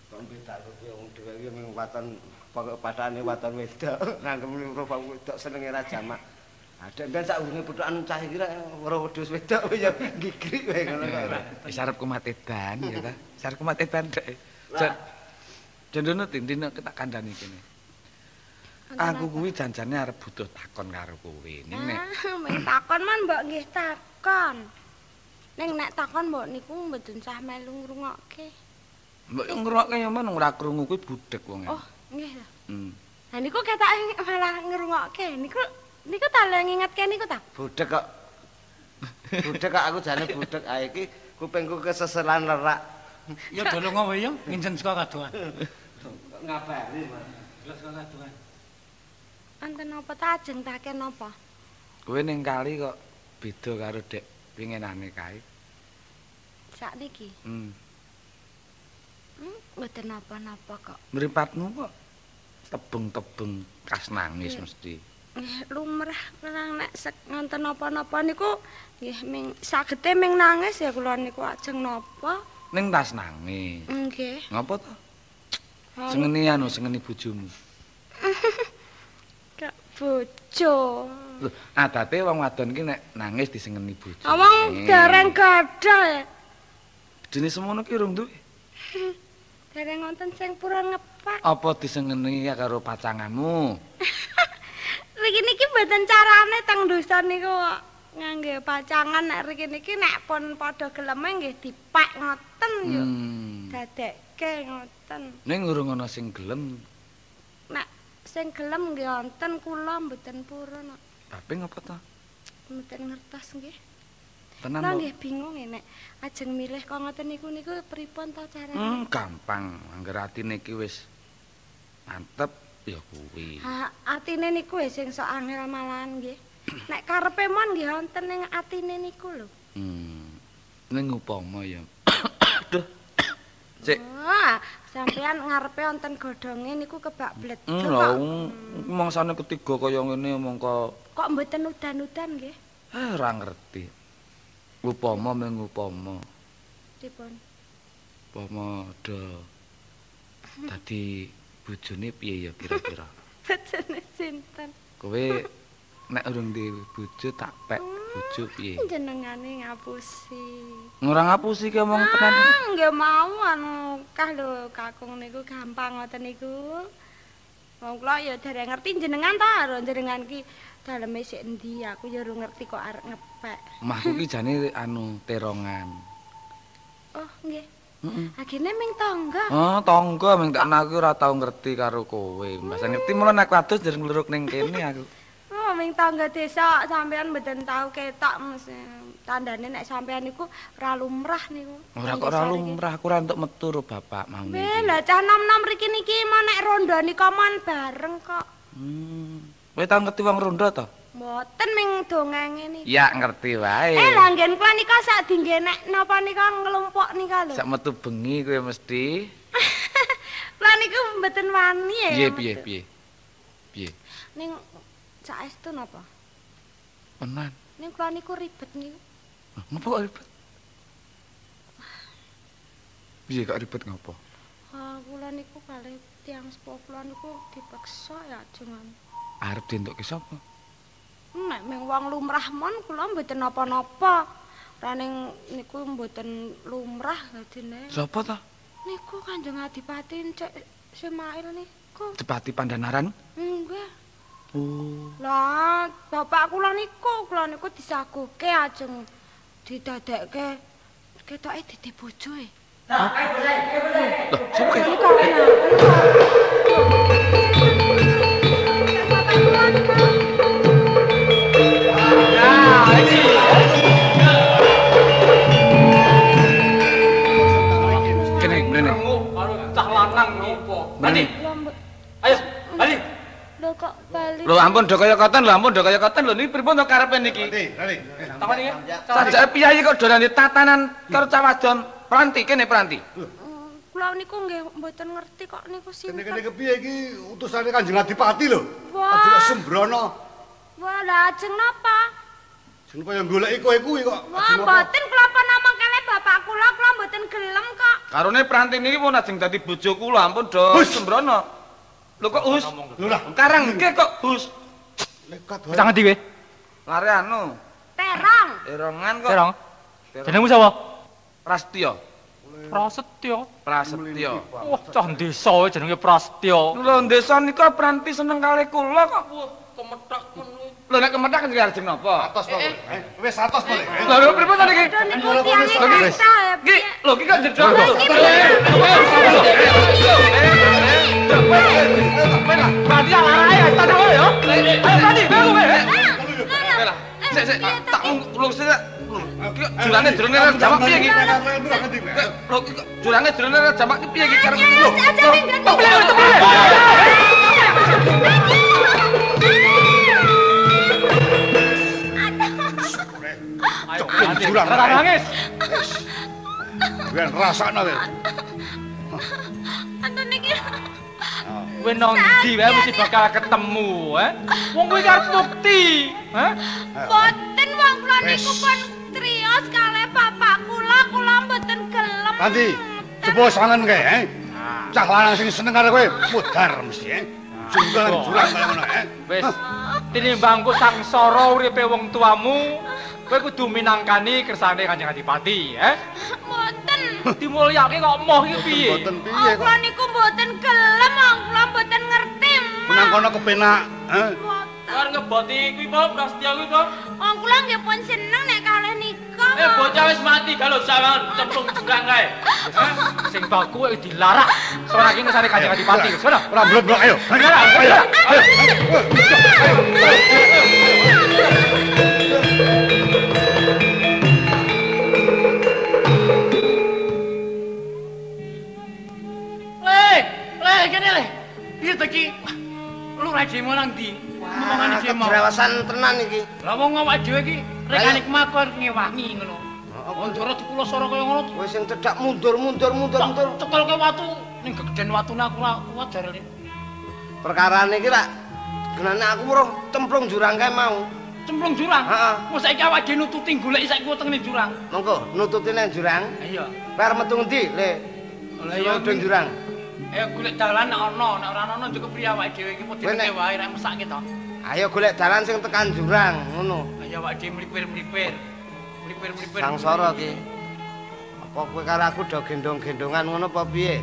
Kok bedake wong dhewe iki mung waton pokok padane waton wedok. Nangkem rupa wedok senenge ra jamak. Adek ben sak urunge putukan cah iki rek weruh wedhus wedok ya gigrik wae ngono kok. Wis arep kumatedan ya ta. Wis arep kumatedan rek. Jendono dindine tak kandhani kene. Aku kuwi janjane arep butuh takon karo kowe. Ning nek ming takon man mbok nggih takon. Ning nek takon mbok niku mboten sah melu ngrungokke. Mbok ngrungokke ya men ora krungu kuwi budhek wong. Oh, nggih lho. Hmm. Lah niku ketok malah ngrungokke. Niku tak ngingetke niku ta. Budhek kok. Budhek kok aku jane budhek ae iki kupingku keseselan lerak. Ya do lunga wae ya, nginjen saka kadoan. Ngabari, Mas. Jelas saka kadoan. Anten apa ta ajeng take napa? Kowe ning kali kok beda karo dek winginane kae. Sakniki. Mboten napa-napa kok. Mripatmu kok tebeng-tebeng kas nangis mesti. Nggih lumrah kula nek ngonten napa-napa niku nggih ming sagete ming nangis ya kula niku ajeng napa. Ning tas nangis. Nggih. Ngapa to? Sengeni bojomu. Kak bojo. Lho, adate wong wadon ki nek nangis disengeni bojo. Wong dereng gadah ya. Jenis semono ki rung duwe. Dereng wonten sing purun ngepak. Apa disengeni karo pacanganmu? Riki niki mboten carane teng dosa niku ngangge pacangan nek riki niki nek pun padha geleme nggih dipek ngoten yo. Dadekke ngoten. Ning urung ana sing gelem. Nek sing gelem nggih wonten kula mboten purun kok. Tapi ngapa to? Mboten ngertos nggih. Tenan Kula nggih bingung nek ajeng milih kok ngoten niku pripun to carane? Gampang, angger atine iki wis mantep ya kuwi. Ha, atine niku sing sok angel malahan nggih. Nek karepe mon nggih wonten ning atine niku lho. Ning upama ya. Aduh. Sik. Wah, sampean ngarepe wonten godhonge niku kebak bledek kok. Lha mangsane ketiga kaya ngene mongko kok mboten udan-udan nggih? Ora ngerti. Upama mung upama. Pripun? Upama do dadi bojone piye ya kira-kira? Bojone sinten? Kowe nek urung di bojo tak pek bojo piye? Jenengane ngapusi. Ora ngapusi ki omong tenan. Nggih mau anu kah lho kakung niku gampang ngoten niku. Wong kula ya dereng ngerti jenengan ta karo jenengan ki daleme sik endi aku ya ora ngerti kok arek ngepek. Omahku ki jane anu terongan. Oh, nggih. Akhirnya ming tangga. Oh, tangga ming tak aku ora tau ngerti karo kowe. Mbasa ngerti mulo nek wadus dereng ngluruk ning kene aku. Oh, ming tangga desa sampean mboten tau ketok mesti. Tandane nek sampean niku ora lumrah niku. Ora kok ora lumrah, aku ora entuk metu karo bapak mau niki. Lah cah nom-nom riki niki mau nek rondo nika mon bareng kok. Kowe tau ngerti wong rondo to? Mboten ming dongenge niki. Ya ngerti wae. Lah nggen kula nika sak dingge nek napa nika nglumpuk nika lho. Sak metu bengi kowe mesti. Kula niku mboten wani ya. Piye? Ning saestu napa? Tenan. Ning kula niku ribet niku. Ngapa kok ribet? Piye kok ribet ngapa? Kula niku kalih tiyang sepuh kula niku dipeksa ya jenengan. Arep dientukke sapa? Nek mung wong lumrah mon kula mboten napa-napa. raning niku mboten lumrah dadine. Sapa to? Niku Kanjeng Adipati Cek Simail niku. Adipati Pandhanaran? Nggih. Oh. Lah, bapak kula niku disaguke ajeng didadekke ketoke dadi bojoe. Loh, sapa ki? Kene, mrene. Karo cah lanang ngopo? Nanti. Ayo, bali. Lho kok bali? Lho ampun do kaya koten lho niki pripun to karepe niki? Takon iki. Sajake piyayi kok dolan tatanan karo cah wadon Pranti kene Pranti. Kula niku nggih mboten ngerti kok niku sinten. Kene kepiye iki utusane Kanjeng Adipati lho. Wah. Kanjeng Sembrono. Wah, lah ajeng napa? Jeneng kaya goleki kowe kuwi kok. Wah, mboten kula apa namung kene bapak kula mboten gelem kok. Karone Pranti niki pun ajeng dadi bojo kula ampun do Sembrono. Lho kok Hus? Lho lah, karang nggih kok Hus. Nekat wae. Tangan ndi kowe? Lare anu. Terong. Terongan kok. Terong. Jenengmu sapa? Prasetyo. Prasetyo. Wah, cah desa jenenge Prasetyo. Lho desa niku Pranti seneng kalih kula kok. Wah, kemethak ngono. Lho nek kemethak kan ajeng napa? Atos to. Wis atos to. Lho pripun to niki? Lho iki kok jedhok. Pati alae ta to yo. Ayo Pati, bangun kowe. Bela. Sik tak lung sik. Jurane drone ra jamak piye iki? Lho jurane drone ra jamak ki piye iki karo lho. Jurang nangis. Ben rasakno kowe. Antun iki Kowe nang ndi wae mesti bakal ketemu, Wong kowe arep bukti, Mboten wong kula niku pun trios kalih bapak kula mboten gelem. Nanti coba sangen kae, Cah lanang sing seneng karo kowe mudhar mesti, Junggalan jurang kaya ngono, Wis, tinimbang ku sangsara uripe wong tuamu, kowe kudu minangkani kersane Kanjeng Adipati, Mboten. Dimulyake kok moh iki piye? Mboten piye kok. Kula niku mboten gelem, kula mboten ngerti. Menang kono kepenak, Arep ngeboti kuwi po Prasetyo kuwi po. Wong kula nggih pun seneng nek kalih nika. Bocah wis mati kalau sawangan cemplung jurang kae. Sing baku dilarak. Soalnya iki ngesane Kanjeng Adipati. Wis ora? Ora blok-blok ayo. Ayo. Le, kene le. Piye to iki? Lu rajemu nang ndi? Ngomongane dhewe. Kebrawasan tenan iki. Lah wong awake dhewe iki rekane kemakon ngewangi ngono. Wong Ndoro dikulo sora kaya ngono. Wis sing cedak mundur. Cekel ke watu ning gegeden watune aku ora kuat jarene. Perkarane iki rak genane aku weruh cemplung jurang kae mau. Cemplung jurang? Heeh. Mosok saiki awake dhewe nututi golek saiki wetenge jurang. Monggo nututi nang jurang. Iya. Bar metu ngendi, Le? Lah ya udun jurang. Golek dalan nek ora ana njuk kepriye awake dhewe iki modele wae rek mesake to. Ayo golek dalan sing tekan jurang, ngono. Ayo awake dhewe mlipir-mlipir. Sangsara ki. Apa kowe karo aku do gendong-gendongan ngono apa piye?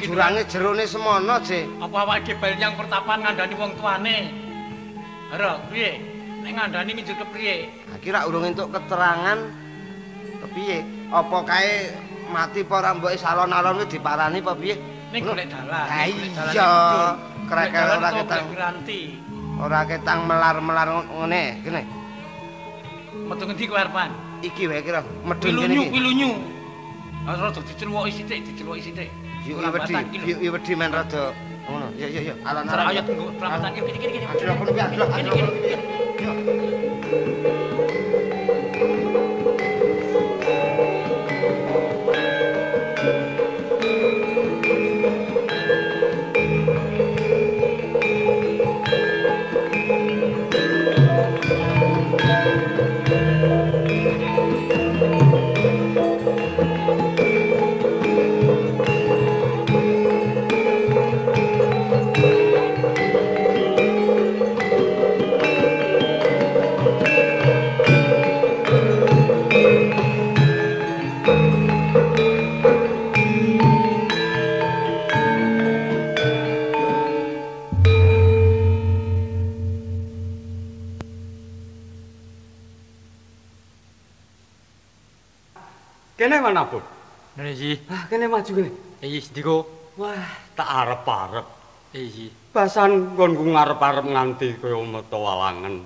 Jurange jerone semono, Je. Apa awake dhewe bal nyang pertapan ngandani wong tuane? Ora, piye? Nek ngandani njuk kepriye? Iki rak urung entuk keterangan kepiye? Apa kae mati apa ora mboke salon-alon kuwi diparani apa piye? Ning golek dalan. Ha iya. Krek-krek ora ketang. Ora ketang melar-melar ngene, kene. Metu ngendi kowe arepan? Iki wae kira medun kene iki. Pilunyu. Ora diceluwoki sithik. Yuk wedi men rada ngono. Ya. Alon-alon. Ayo tunggu peramatan kene. Kene manapun. Nene iki. Ah, kene maju kene. Iki Diko. Wah, tak arep-arep. Iki. Basan nggonku ngarep-arep nganti kaya meta walangen.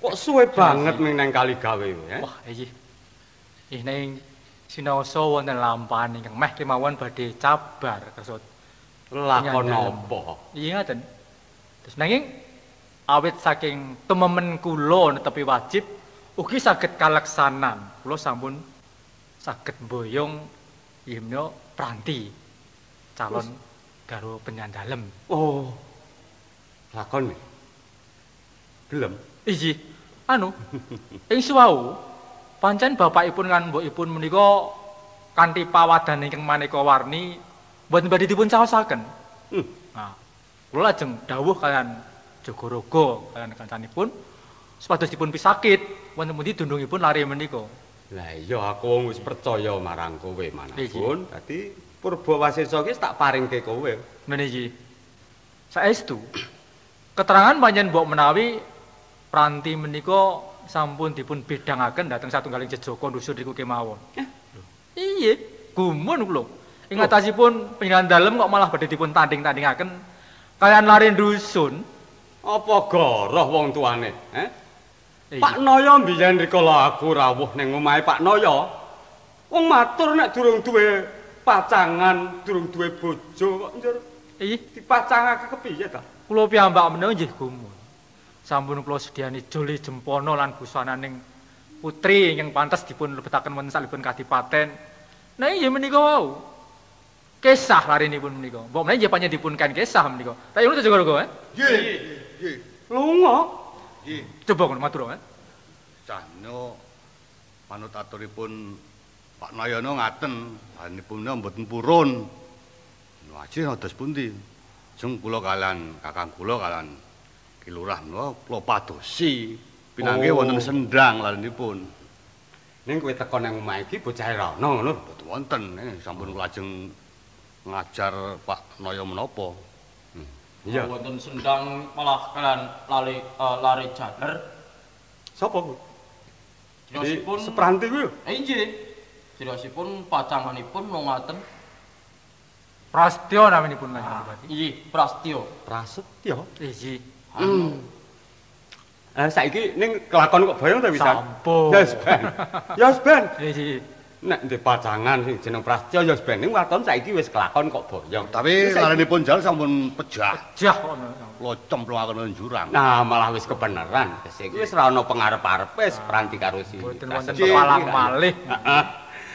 Kok suwe banget ning nang kali gawe ya? Wah, iki. Ning sinaosa wonten lampahan ingkang meh kemawon badhe cabar kersa lakon apa? Iya ngaten. Terus nanging awit saking tememen kula netepi wajib ugi saged kaleksanan. Kula sampun saged mboyong Yimna Pranti calon garwa penyandalem. Oh. Lakon nih. Gelem. Iki anu ing suwau pancen bapakipun lan mbokipun menika kanthi pawadan ingkang maneka warni boten badhe dipun caosaken. Nah, kula lajeng dawuh kalian Jogorogo kalian kancanipun supados dipun pisakit wonten pundi dundungipun lare menika. Lah iya aku wis percaya marang kowe manapun. Dadi Purbawasesa iki tak paringke kowe. Ngene iki. Saestu keterangan panjenengan mbok menawi Pranti menika sampun dipun bedangaken dhateng satunggaling jejaka dusun niku kemawon. Iya, gumun kula. Ing atasipun pengiran dalem kok malah badhe dipun tanding-tandingaken kalian lari dusun. Apa goroh wong tuane, Pak Naya mbiyen rikala aku rawuh ning omahe Pak Naya. Wong matur nek durung duwe pacangan, durung duwe bojo kok njur dipacangake kepiye ta? Kula piyambak menawa nggih gumun. Sampun kula sediani joli jempono lan busananing putri ingkang pantes dipun lebetaken wonten salibun kadipaten. Nah inggih menika wau. Kesah larinipun menika. Mbok menawi nggih panjenengan dipun kan kesah menika. Tak ngono to Jogorogo, Nggih, nggih. Lunga. Nggih. Coba ngono matur, Cahno manut aturipun Pak Nayana ngaten, panjenengan mboten purun. Lajeng dados pundi? Jeng kula kalian kakang kula kalian Ki Lurah menawa kula padosi pinanggih wonten sendang larenipun. Ning kowe teko nang omah iki bocahe ra ono ngono? Mboten wonten, sampun lajeng ngajar Pak Naya menapa. Iya. Wonten sendang malah kalian lari jaler. Sapa kuwi? Jirosipun Sepranti kuwi. Inggih. Jirosipun pacanganipun wong ngaten. Prastyo naminipun Kanjeng Bupati. Iya, Prastyo. Prasetyo. Iya. Saiki ning kelakon kok bayang ta pisan? Sampun. Ya wis ben. Ya wis ben. Iya. Nek ndek pacangan sing jeneng Prastyo ya wis ben ning waton saiki wis kelakon kok boyong. Tapi larenipun jalan sampun pejah. Pejah ngono. Kula cemplungaken jurang. Nah, malah wis kebenaran. Iki wis ra ono pengarep-arep wis Pranti karo si. Mboten wonten pepalang malih. Heeh.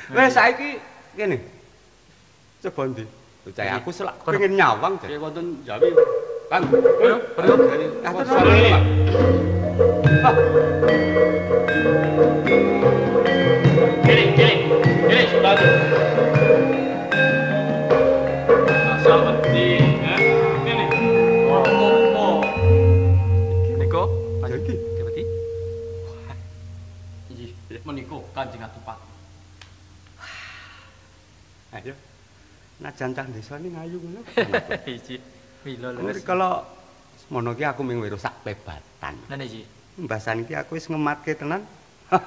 Wis saiki kene. Coba ndi? Bocah aku selak pengen nyawang jadi wonten Jawi. Kang. Ayo, perlu. Atur sore. Kiri, sudah. Asal mati, Ini. Oh. Niko, iki. Kepati. Inggih, menika Kanjeng Adipati. Ayo. Najan cah desa ning ayu ngono. Iki. Mila lho. Kalau semono ki aku ming sak pebatan. Lah niki. Mbasan iki aku wis ngematke tenan.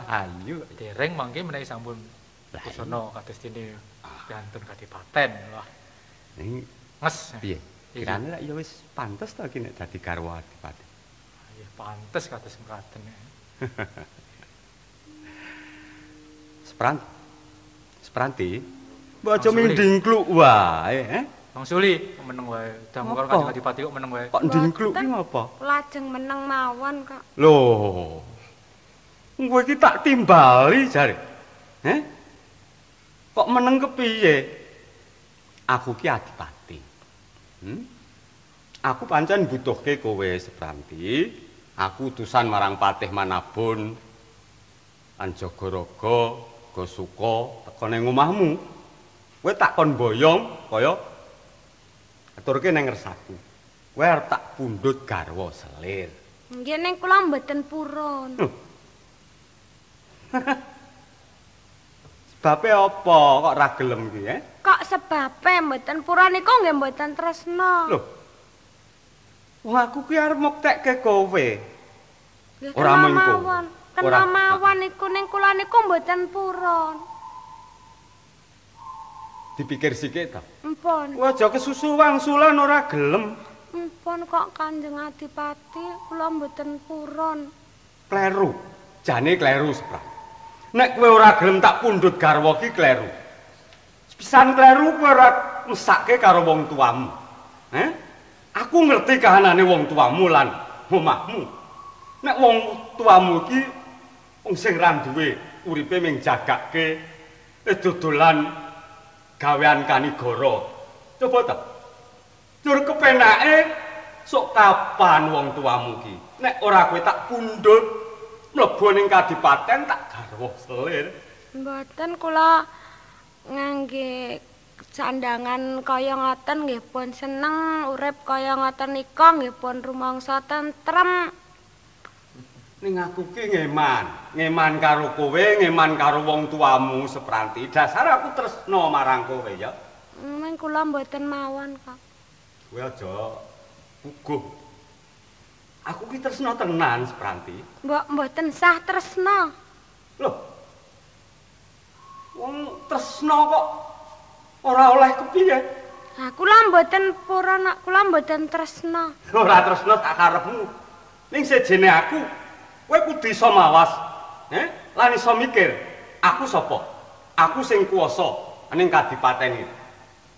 Ayo, dereng mangke menawi sampun busana kados dene gantun kadipaten. Wah. Ning nges. Piye? Kirane ya wis pantes ta ki nek dadi garwa adipati. Nggih, pantes kados mekaten. Spranti. Mbok aja mindingkluk wae, Wong Suli meneng wae. Damu karo Kanjeng Adipati kok meneng wae. Kok ndingkluk ki ngapa? Lajeng meneng mawon kok. Lho. Kowe iki tak timbali jare. Kok meneng kepiye? Aku ki adipati. Aku pancen butuhke kowe Spranti. Aku utusan marang Patih Manabun. Lan Jogorogo, Gosuka teko ning omahmu. Kowe tak kon boyong kaya aturke nang ngersaku. Kowe arep tak pundhut garwa selir. Nggih ning kula mboten purun. Sebabe apa kok ra gelem ki, Kok sebabe mboten purun niku nggih mboten tresna. Lho. Wong aku ki arep muktekke kowe. Ora mawon. Kena mawon niku ning kula niku mboten purun. Dipikir sikit ta. Empun. Kowe aja kesusu wangsulan ora gelem. Empun kok Kanjeng Adipati, kula mboten purun. Kleru. Jane kleru Sepram. Nek kowe ora gelem tak pundhut garwa ki kleru. Pisan kleru kowe ora mesake karo wong tuamu. Aku ngerti kahanane wong tuamu lan omahmu. Nek wong tuamu ki wong sing ra duwe uripe ming jagake dodolan gawean kanigara. Coba ta. Tur kepenake sok kapan wong tuamu ki. Nek ora kowe tak pundhut mlebu ning kadipaten tak garwa selir. Mboten kula ngangge sandangan kaya ngoten nggih pun seneng, urip kaya ngoten nika nggih pun rumangsa tentrem. Ning aku ki ngeman karo kowe, ngeman karo wong tuamu Sepranti. Dasar aku tresno marang kowe ya. Meng kula mboten mawon kok. Kowe aja uguh. Aku ki tresno tenan Sepranti. Mboten sah tresno. Loh. Wong tresno kok ora oleh kepiye? Nah, kula mboten purun, kula mboten tresno. Ora tresno tak karepmu. Ning sejene aku, kowe kudu iso mawas. Lan iso mikir, aku sapa? Aku sing kuwasa ning kadipaten iki.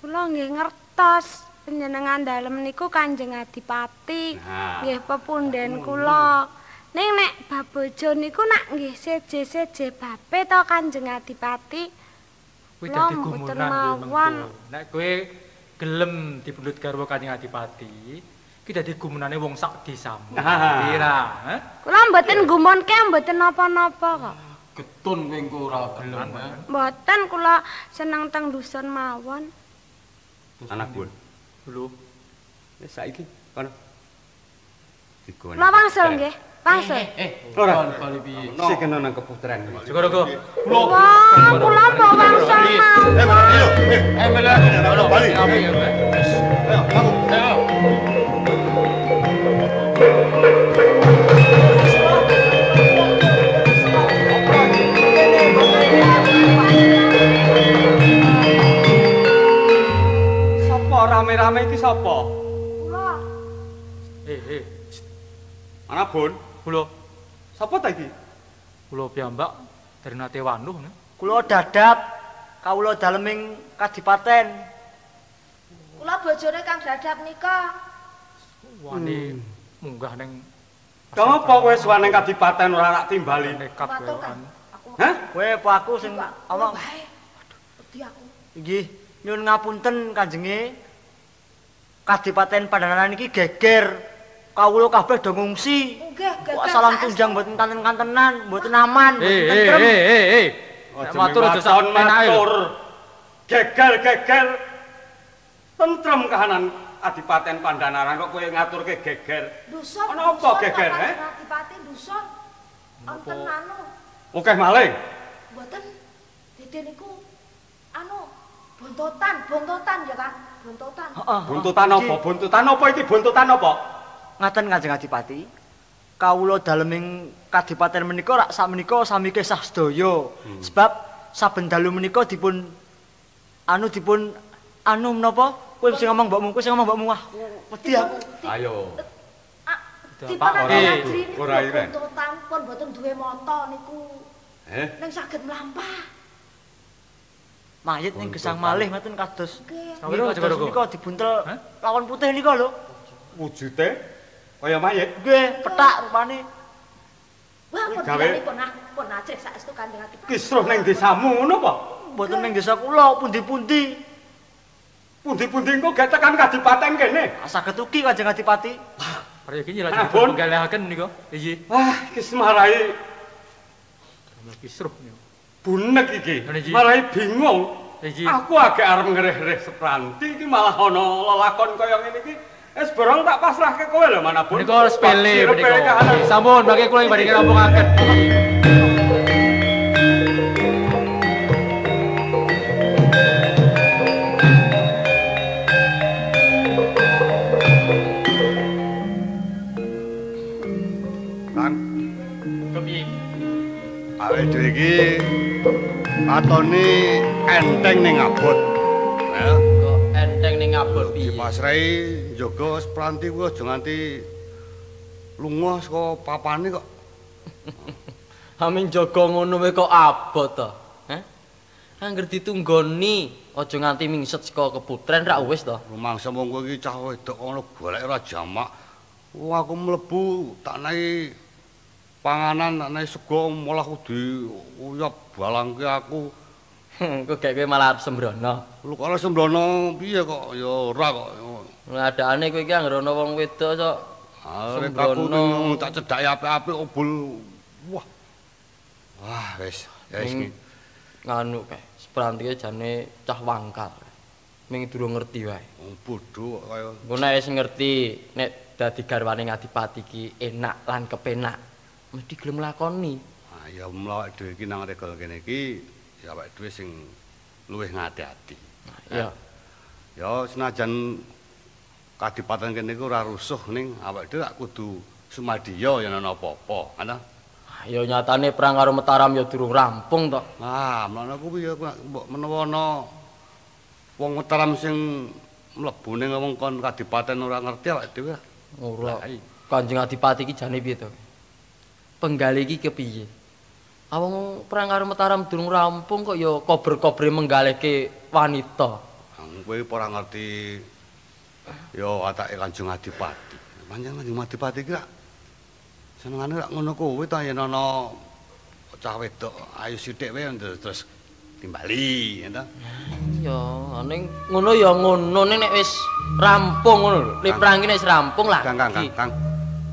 Kula nggih ngertos panjenengan dalem niku Kanjeng Adipati. Nggih pepunden kula. Ning nek bab bojo niku nak nggih seje-seje bape to Kanjeng Adipati. Kuwi dadi gumunan mawon. Nek kowe gelem dipundhut garwa Kanjeng Adipati, iki dadi gumunane wong sak desamu. Pira, Kula mboten gumunke mboten napa-napa kok. Getun kowe engko ora gelem. Mboten kula seneng teng dusun mawon. Anak bun. Lho. Wis saiki kono. Dikon. Kula wangsul nggih, wangsul. Ora kali piye. Sik kena nang keputren. Jogorogo. Wah, kula mbok wangsul mawon. Bali. Rame-rame iki sapa? Kula. Ana Bun? Kula. Sapa ta iki? Kula piyambak dari nate wanuh. Kula Dadap, kawula daleming kadipaten. Kula bojone Kang Dadap nika. Wani munggah ning Kenapa kowe suwane kadipaten ora tak timbali? Matur Kang. Hah? Kowe apa aku sing ana? Wedi aku. Nggih, nyuwun ngapunten Kanjenge. Kadipaten Pandhanaran iki geger. Kawula kabeh do ngungsi. Nggih, Kok salam tunjang mboten kanten-kantenan, mboten aman, mboten tentrem. Matur aja sak matur. Geger-geger. Tentrem kahanan Adipaten Pandhanaran kok kowe ngaturke geger. Dusun. Ana apa geger, Adipati dusun. Wonten anu. Akeh maling. Mboten. Dede niku anu bontotan ya Kang. Bontotan. Buntutan apa? Buntutan apa iki? Buntutan apa? Ngaten Kanjeng Adipati. Kawula daleming kadipaten menika rak sakmenika sami kesah sedaya. Sebab saben dalu menika dipun menapa? Kowe sing ngomong mbokmu, wah wedi aku. Ayo. Dipun ngajri ora iren. bontotan pun mboten duwe mata niku. Ning saged mlampah. Mayit ning gesang malih ngoten kados. Nggih, nika dibuntel lawon putih nika lho. Wujude kaya mayit. Nggih, pethak rupane. Wah, pun ajrih saestu Kanjeng Adipati. Kisruh ning desamu ngono apa? Mboten ning desa kula, pundi-pundi. Pundi-pundi engko gak tekan kadipaten kene. Saged ugi Kanjeng Adipati. Kaya iki lajeng dipun penggalahaken nika. Iki. Wah, iki semarai kisruh niku. Bunek iki. Marai bingung. Aku agak arep ngereh-ngereh Sepranti iki malah ana lelakon kaya ngene iki. Wis borong tak pasrahke kowe lho mana pun. Menika sepele menika. Sampun bagi kula badhe ngrampungaken. Kang, kepiye? Awake dhewe iki katone enteng ning abot. Mas Rai njaga Pranti kuwi aja nganti lunga saka papane kok. Amin jaga ngono wae kok abot to. Heh. Angger ditunggoni aja nganti mingset saka keputren rak wis to. Rumangsa mung kowe iki cah wedok ngono golek ora jamak. Aku mlebu tak naik panganan, tak naik sego malah kudu uyap balangke aku. Kok gak kowe malah arep sembrono. Lho kok sembrono piye kok ya ora kok. Ngadakane kowe iki anggere ana wong wedok sok sembrono tak cedhaki apik-apik obul. Wah, wis iki. Nganu kae, Pranti jane cah wangkal. Ming durung ngerti wae. Bodho kok kaya. Engko nek wis ngerti nek dadi garwane Ngadipati iki enak lan kepenak, mesti gelem lakoni. Ah ya mlawak dhewe iki nang regol kene iki ya awake dhewe sing luwih ngati-ati. Ya. Ya senajan kadipaten kene iku ora rusuh ning awake dhewe gak kudu sumadya yen ana apa-apa, ana. Ya nyatane perang karo Mataram ya durung rampung to. Nah, mlane kuwi ya mbok menawa ana wong Mataram sing mlebu ning wewengkon kadipaten ora ngerti awake dhewe. Ora. Kanjeng Adipati iki jane piye to? Penggali iki kepiye? Awang perang karo Mataram durung rampung kok ya kober-kobre menggalihke wanita. Kowe ora ngerti ya atake Kanjeng Adipati. Panjenengan Kanjeng Adipati iki rak senengane rak ngono kowe ta yen ana cah wedok ayu sithik wae terus timbali ya ta. Ya ning ngono ya ngono ning nek wis rampung ngono lho. Nek perang iki wis rampung lah. Kang.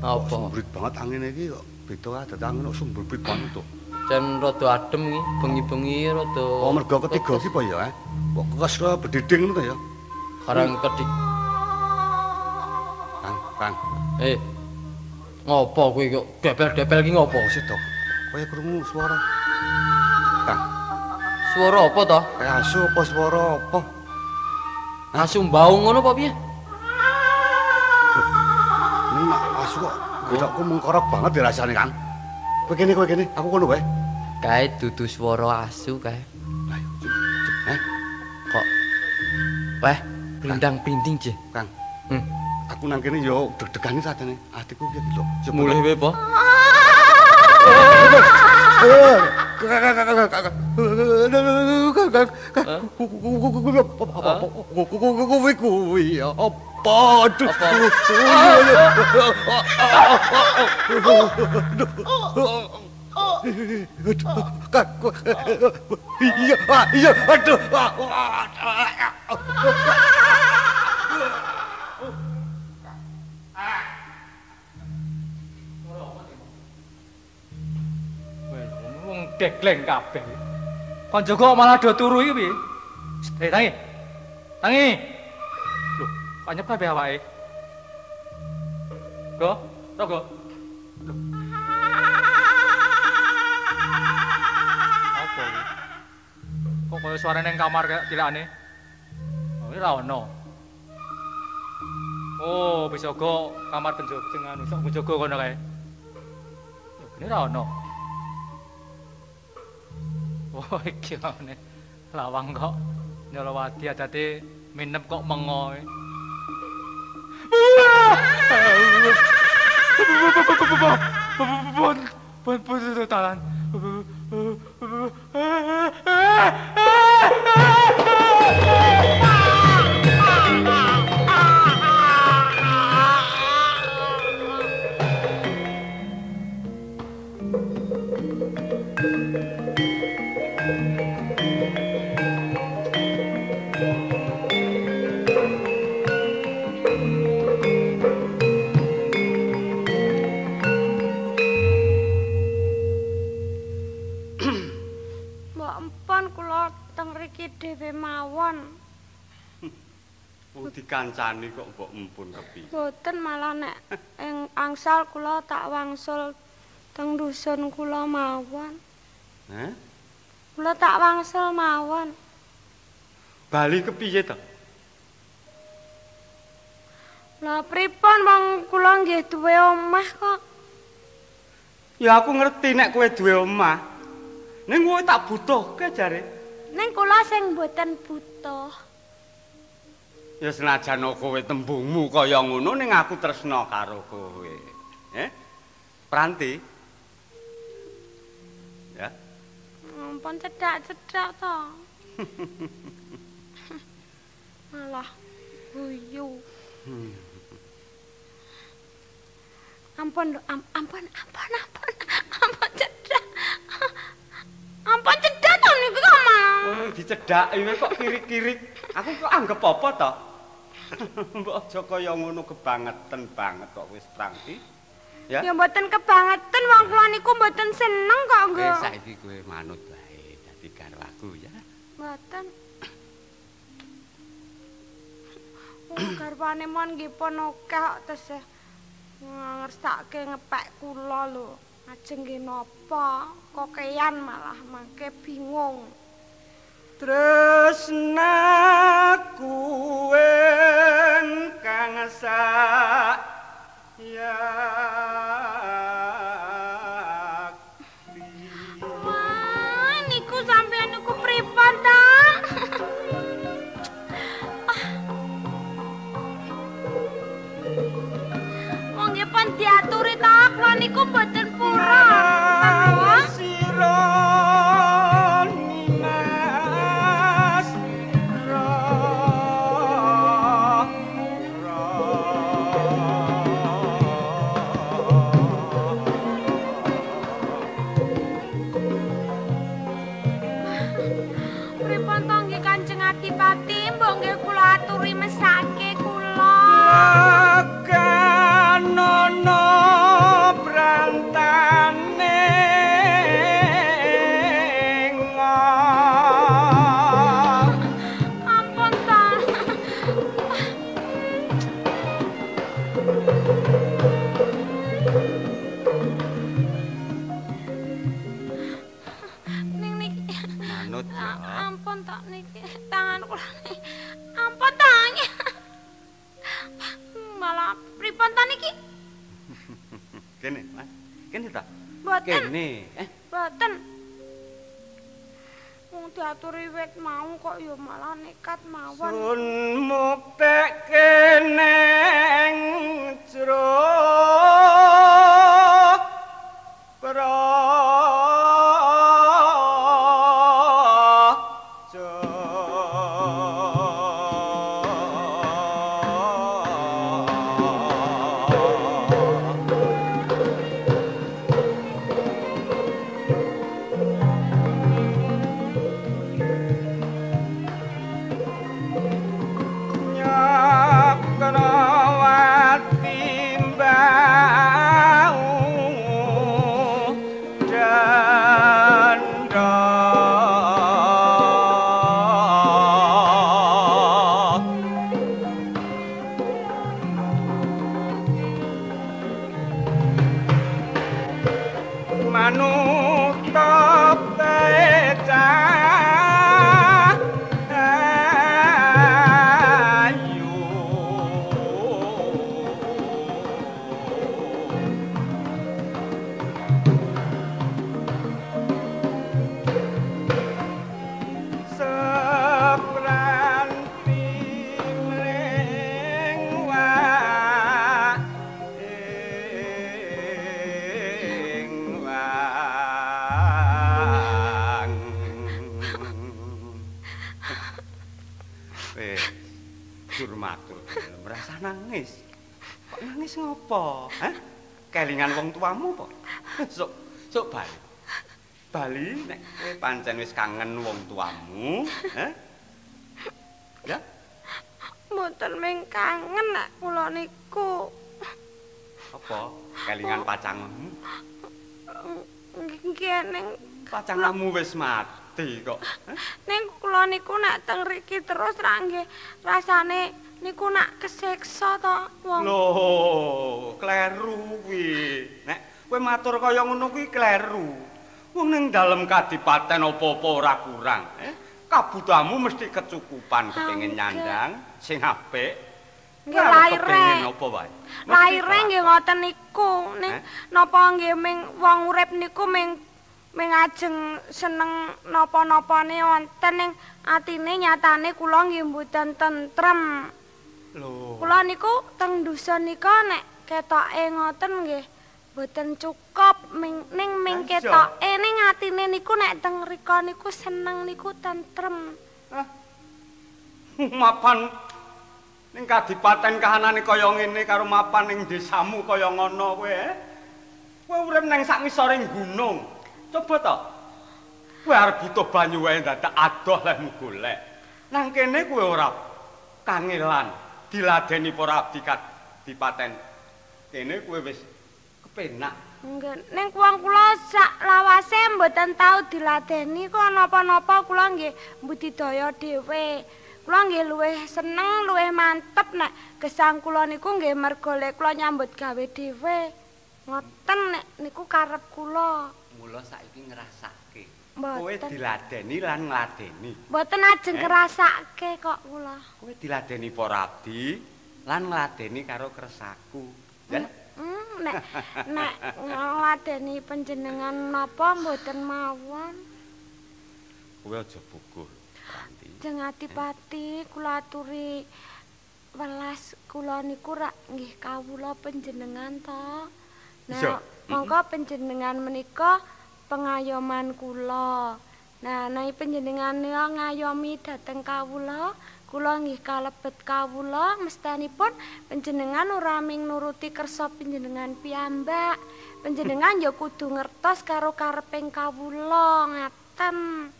Apa? Sumbrit banget angin iki kok beda dadi angin kok sumbrit banget to. Jan rada adem iki, bengi-bengi rada. Oh mergo ketiga iki apa ya, Kok kekes kaya bedhedhing ngono to ya. Karang kedik. Kang. Ngopo kowe kok depel-depel iki ngopo? Sik to. Kaya krungu suara. Kang. Suara apa to? Kayak asu apa suara apa? Asu mbaung ngono apa piye? Ini asu kok gedokku mengkorok banget dirasane, Kang. Kowe kene, aku kono wae. Kae dudu swara asu kae. Kok weh blindang-blinding je, Kang. Aku nang kene yo deg-degan sajane. Atiku iki lho. Mulih wae apa? Kuwi apa? Iya, aduh. Degleng kabeh. Kanca kok malah do turu iki piye? Tangi. Lho, kok nyep kabeh awake? Go. Lho. Apa iki? Kok kaya suarane ning kamar kayak tilakane? Oh, ora ono. Oh, bisa go kamar penjogo anu sok penjogo kono kae. Lho, bener ora ono. Oh iki ngene lawang kok nyolowadi adate minep kok mengo. Pun talan. Dhewe mawon. Wong dikancani kok mbok empun kepiye? Mboten malah nek ing angsal kula tak wangsul teng dusun kula mawon. Kula tak wangsul mawon. Bali kepiye to? Lah pripun wong kula nggih duwe omah kok. Ya aku ngerti nek kowe duwe omah. Ning kowe tak butuhke jare. Ning kula sing mboten butuh. Ya senajan kowe tembungmu kaya ngono ning aku tresna karo kowe. Pranti? Ya. Ampun cedak-cedak to. Malah guyu. Ampun cedak. Ampun cedak to niku kok mah. Wong dicedhaki kok kirik-kirik. Aku kok anggap apa to? Mbok aja kaya ngono kebangetan banget kok wis Pranti. Ya. Ya mboten kebangetan wong kula niku mboten seneng kok nggo. Saiki kowe manut wae dadi karo aku ya. Mboten. Garwane mon nggih pun akeh kok tesih ngersake ngepek kula lho. Ajeng nggih napa? Kokean malah mangke bingung. Tresnaku engkang sak ya. Wah, niku sampeyan niku pripun ta? Wong nggih pun diaturi ta, kula niku mboten purun. Sira Adipati mbok nggih kula aturi mesake kula. Kanono brantane ampun ta. Ning niki manut ya. Ampun ta niki tangan kula niki. Ampun tangan. Malah pripun ta niki? Kene, Mas. Kene ta? Mboten. Kene, Mboten. Wong diaturi wit mau kok ya malah nekat mawon. Sun muktekke neng jero merasa nangis. Kok nangis ngopo? Kelingan wong tuamu apa? Sok bali. Bali nek kowe pancen wis kangen wong tuamu, Ya? Mboten ming kangen nek kula niku. Apa? Kelingan pacanganmu? Nggih ning pacanganmu wis mati kok. Ning kula niku nek teng mriki terus ra nggih rasane niku nak kesiksa to wong. Loh, kleru kuwi. Nek kowe matur kaya ngono kuwi kleru. Wong ning dalem kadipaten apa-apa ora kurang, Kabudamu mesti kecukupan kepengin nyandang sing apik. Nggih laire. Kepengin apa wae? Laire nggih ngoten niku. Ning napa nggih ming wong urip niku ming ajeng seneng napa-napane wonten ning atine nyatane kula nggih mboten tentrem. Lho. Kula niku teng dusun nika nek ketoke ngoten nggih boten cukup ming ketoke ning atine niku nek teng rika niku seneng niku tentrem. Mapan ning kadipaten kahanane kaya ngene karo mapan ning desamu kaya ngono kowe. Kowe urip nang sak ngisoring gunung. Coba to. Kowe arep butuh banyu wae dadak adoh lehmu golek. Nang kene kowe ora kangelan diladeni para abdi kadipaten. Kene kowe wis kepenak. Nggih, ning wong kula sak lawase mboten tau diladeni kok napa-napa kula nggih mbudidaya dhewe. Kula nggih luwih seneng, luwih mantep nek gesang kula niku nggih mergo lek kula nyambut gawe dhewe. Ngoten nek niku karep kula. Mula saiki ngrasake. Mboten. Kowe diladeni lan ngladeni. Mboten ajeng ngrasake kok kula. Kowe diladeni para abdi lan ngladeni karo kersaku. Ya. Nek ngladeni panjenengan napa mboten mawon. Kowe aja bugul. Jeng Adipati kula aturi welas kula niku rak nggih kawula panjenengan to. Nah, monggo panjenengan menika pengayoman kula. Nah, nai panjenengan ngayomi dhateng kawula, kula nggih kalebet kawula mestanipun panjenengan ora ming nuruti kersa panjenengan piyambak. Panjenengan ya kudu ngertos karo kareping kawula ngaten.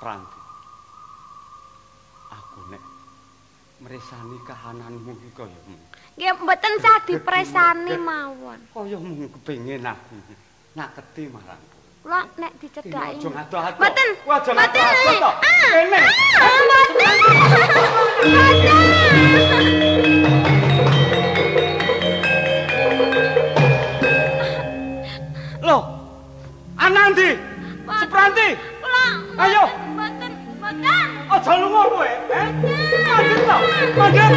Pranti. Aku nek mresani kahananmu iki kaya nggih mboten sah dipresani mawon. Kaya mung kepengin aku nyaketi marang. Kula nek dicedhaki. Aja ngadoh-adoh. Mboten. Aja ngadoh-adoh to. Kene. Loh. Ana ndi? Supranti. Kula. Ayo. Mboten. Aja lunga kowe, Mandhet to. Mandhet.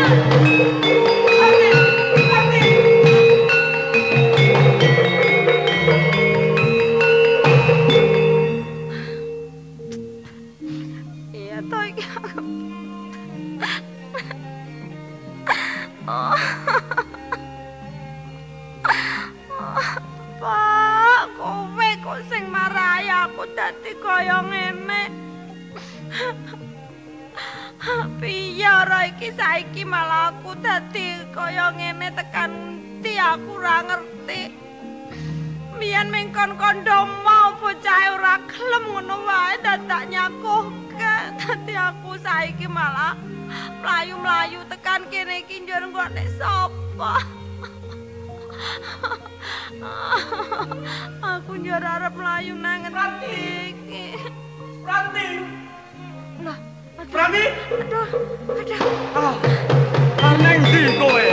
Iya to iki aku. Pak, kowe kok sing marahi aku dadi kaya ngene. Piye ora iki saiki malah aku dadi kaya ngene tekan endi aku ora ngerti. Biyen mengkon kandha mau bocahe ora gelem ngono wae dadak nyakuhke. Dadi aku saiki malah mlayu-mlayu tekan kene iki njur nggone sapa. Aku njur arep mlayu nang ngendi iki. Pranti. Lah, Pranti. Aduh. Nang ndi kowe,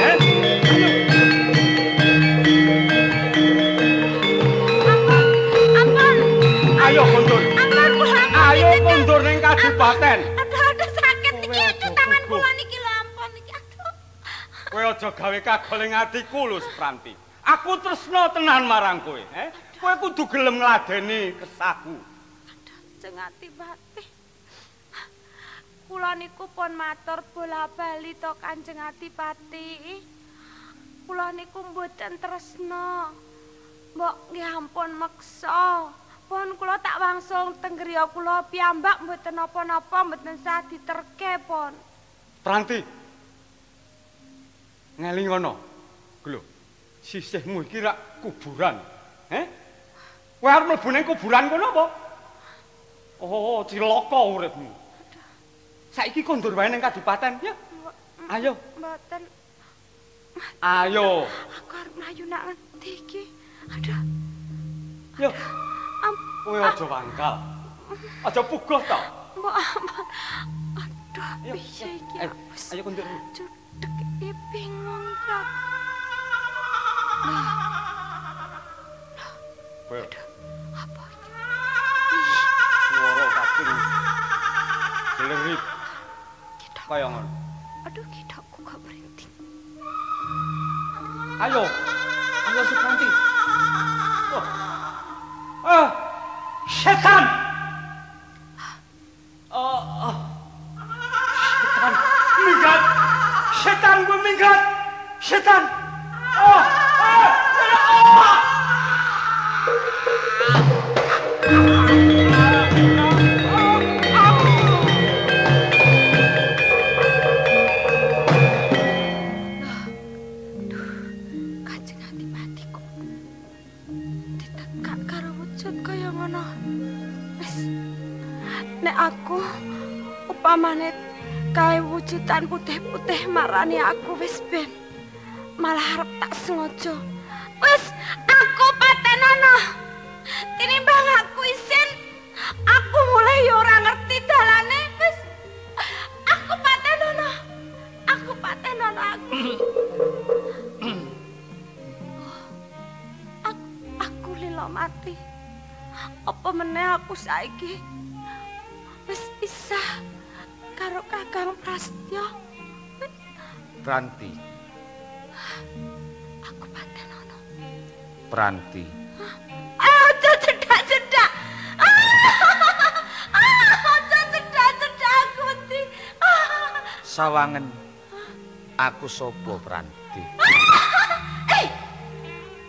Ayo kondur. Ayo kondur ning kadipaten. Aduh sakit iki itu tangan kula niki lho ampun iki aduh. Kowe aja gawe kagol ing atiku lho, Pranti. Aku tresna tenan marang kowe, Kowe kudu gelem ngladeni kesaku. Jeng Adipati. Kula niku pun matur bola-bali to Kanjeng Adipati. Kula niku mboten tresna. Mbok nggih ampun meksa. Pun kula tak wangsul teng griya kula piyambak mboten napa-napa mboten sah diterke pun. Pranti. Ngelingono. Lho, sisihmu iki rak kuburan. Kowe arep mlebu ning kuburan kono apa? Oh, cilaka uripmu. Saiki kondur wae ning kadipaten, ya. Ayo. Mboten. Ayo. Aku arep mlayu nak ngendi iki. Aduh. Yo. Kowe aja wangkal. Aja puguh to. Mbok. Aduh, piye iki? Ayo kondur. Cudhek iki bingung ya. Kowe. Apa iki? Swara kating. Jelerip. Kaya ngono. Aduh, kidokku kok berhenti. Ayo. Ayo Supranti. Setan. Setan. Kanjeng Adipati kok ditekak karo wujud kaya ngono. Wis nek aku upamane kae wujudan putih-putih marani aku wis ben malah arep tak sengaja. Wis aku patenono. Tinimbang aku isin aku mulai ya ora ngerti dalane. Wis aku patenono. Aku patenono aku. Aku lilo mati. Apa meneh aku saiki wis pisah karo Kakang Prasetyo. Pranti. Aku patenono. Pranti. Aja cedak-cedak. Aja cedak-cedak aku wedi. Sawangen aku sapa Pranti?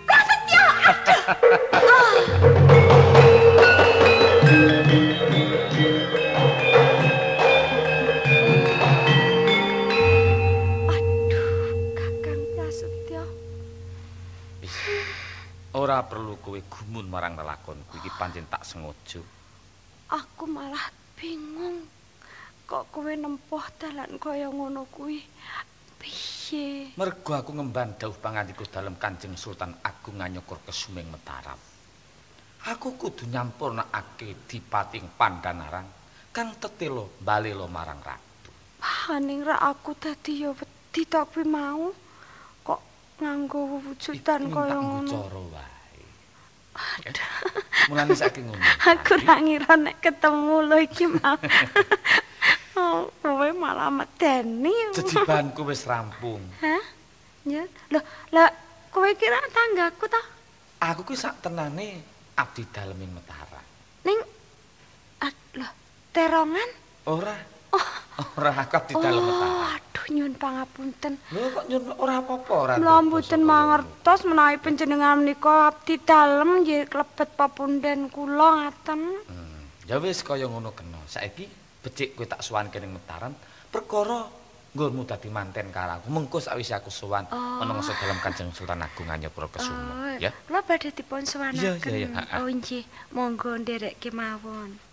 Prasetyo. Ora perlu kowe gumun marang lelakonku iki pancen tak sengaja. Aku malah bingung. Kok kowe nempuh dalan kaya ngono kuwi? Piye? Mergo aku ngemban dawuh pangandika dalem Kanjeng Sultan Agung Nganyokor Kesuming Mataram. Aku kudu nyampurnakake dipating Pandhanaran kang tetelo balela marang ratu. Paning ra aku dadi ya wedi tok kuwi mau. Kok nganggo wujudan kaya ngono. Cara wae. Mulane saiki ngono. Aku ra ngira nek ketemu lho iki mau. Oh, kowe malah medeni. Jejibanku wis rampung. Hah? Ya. Lah kowe kira tanggaku ta? Aku ki sak tenane abdi daleming Mataram. Ning lho, terongan? Ora. Ora aku abdi dalem Mataram. Aduh nyun pangapunten. Lho kok nyun ora apa-apa ora. Mula mboten mangertos menawi panjenengan menika abdi dalem nggih klebet papunden kula ngaten. Ya wis kaya ngono kena. Saiki becik kowe tak sowanke ning Mataram perkara nggonmu dadi manten karo aku. Mengko sakwise aku sowan menungso dalem Kanjeng Sultan Agung Nganyokor Kesuma, ya. Kula badhe dipun sowanaken. Iya. Oh nggih, monggo nderek kemawon.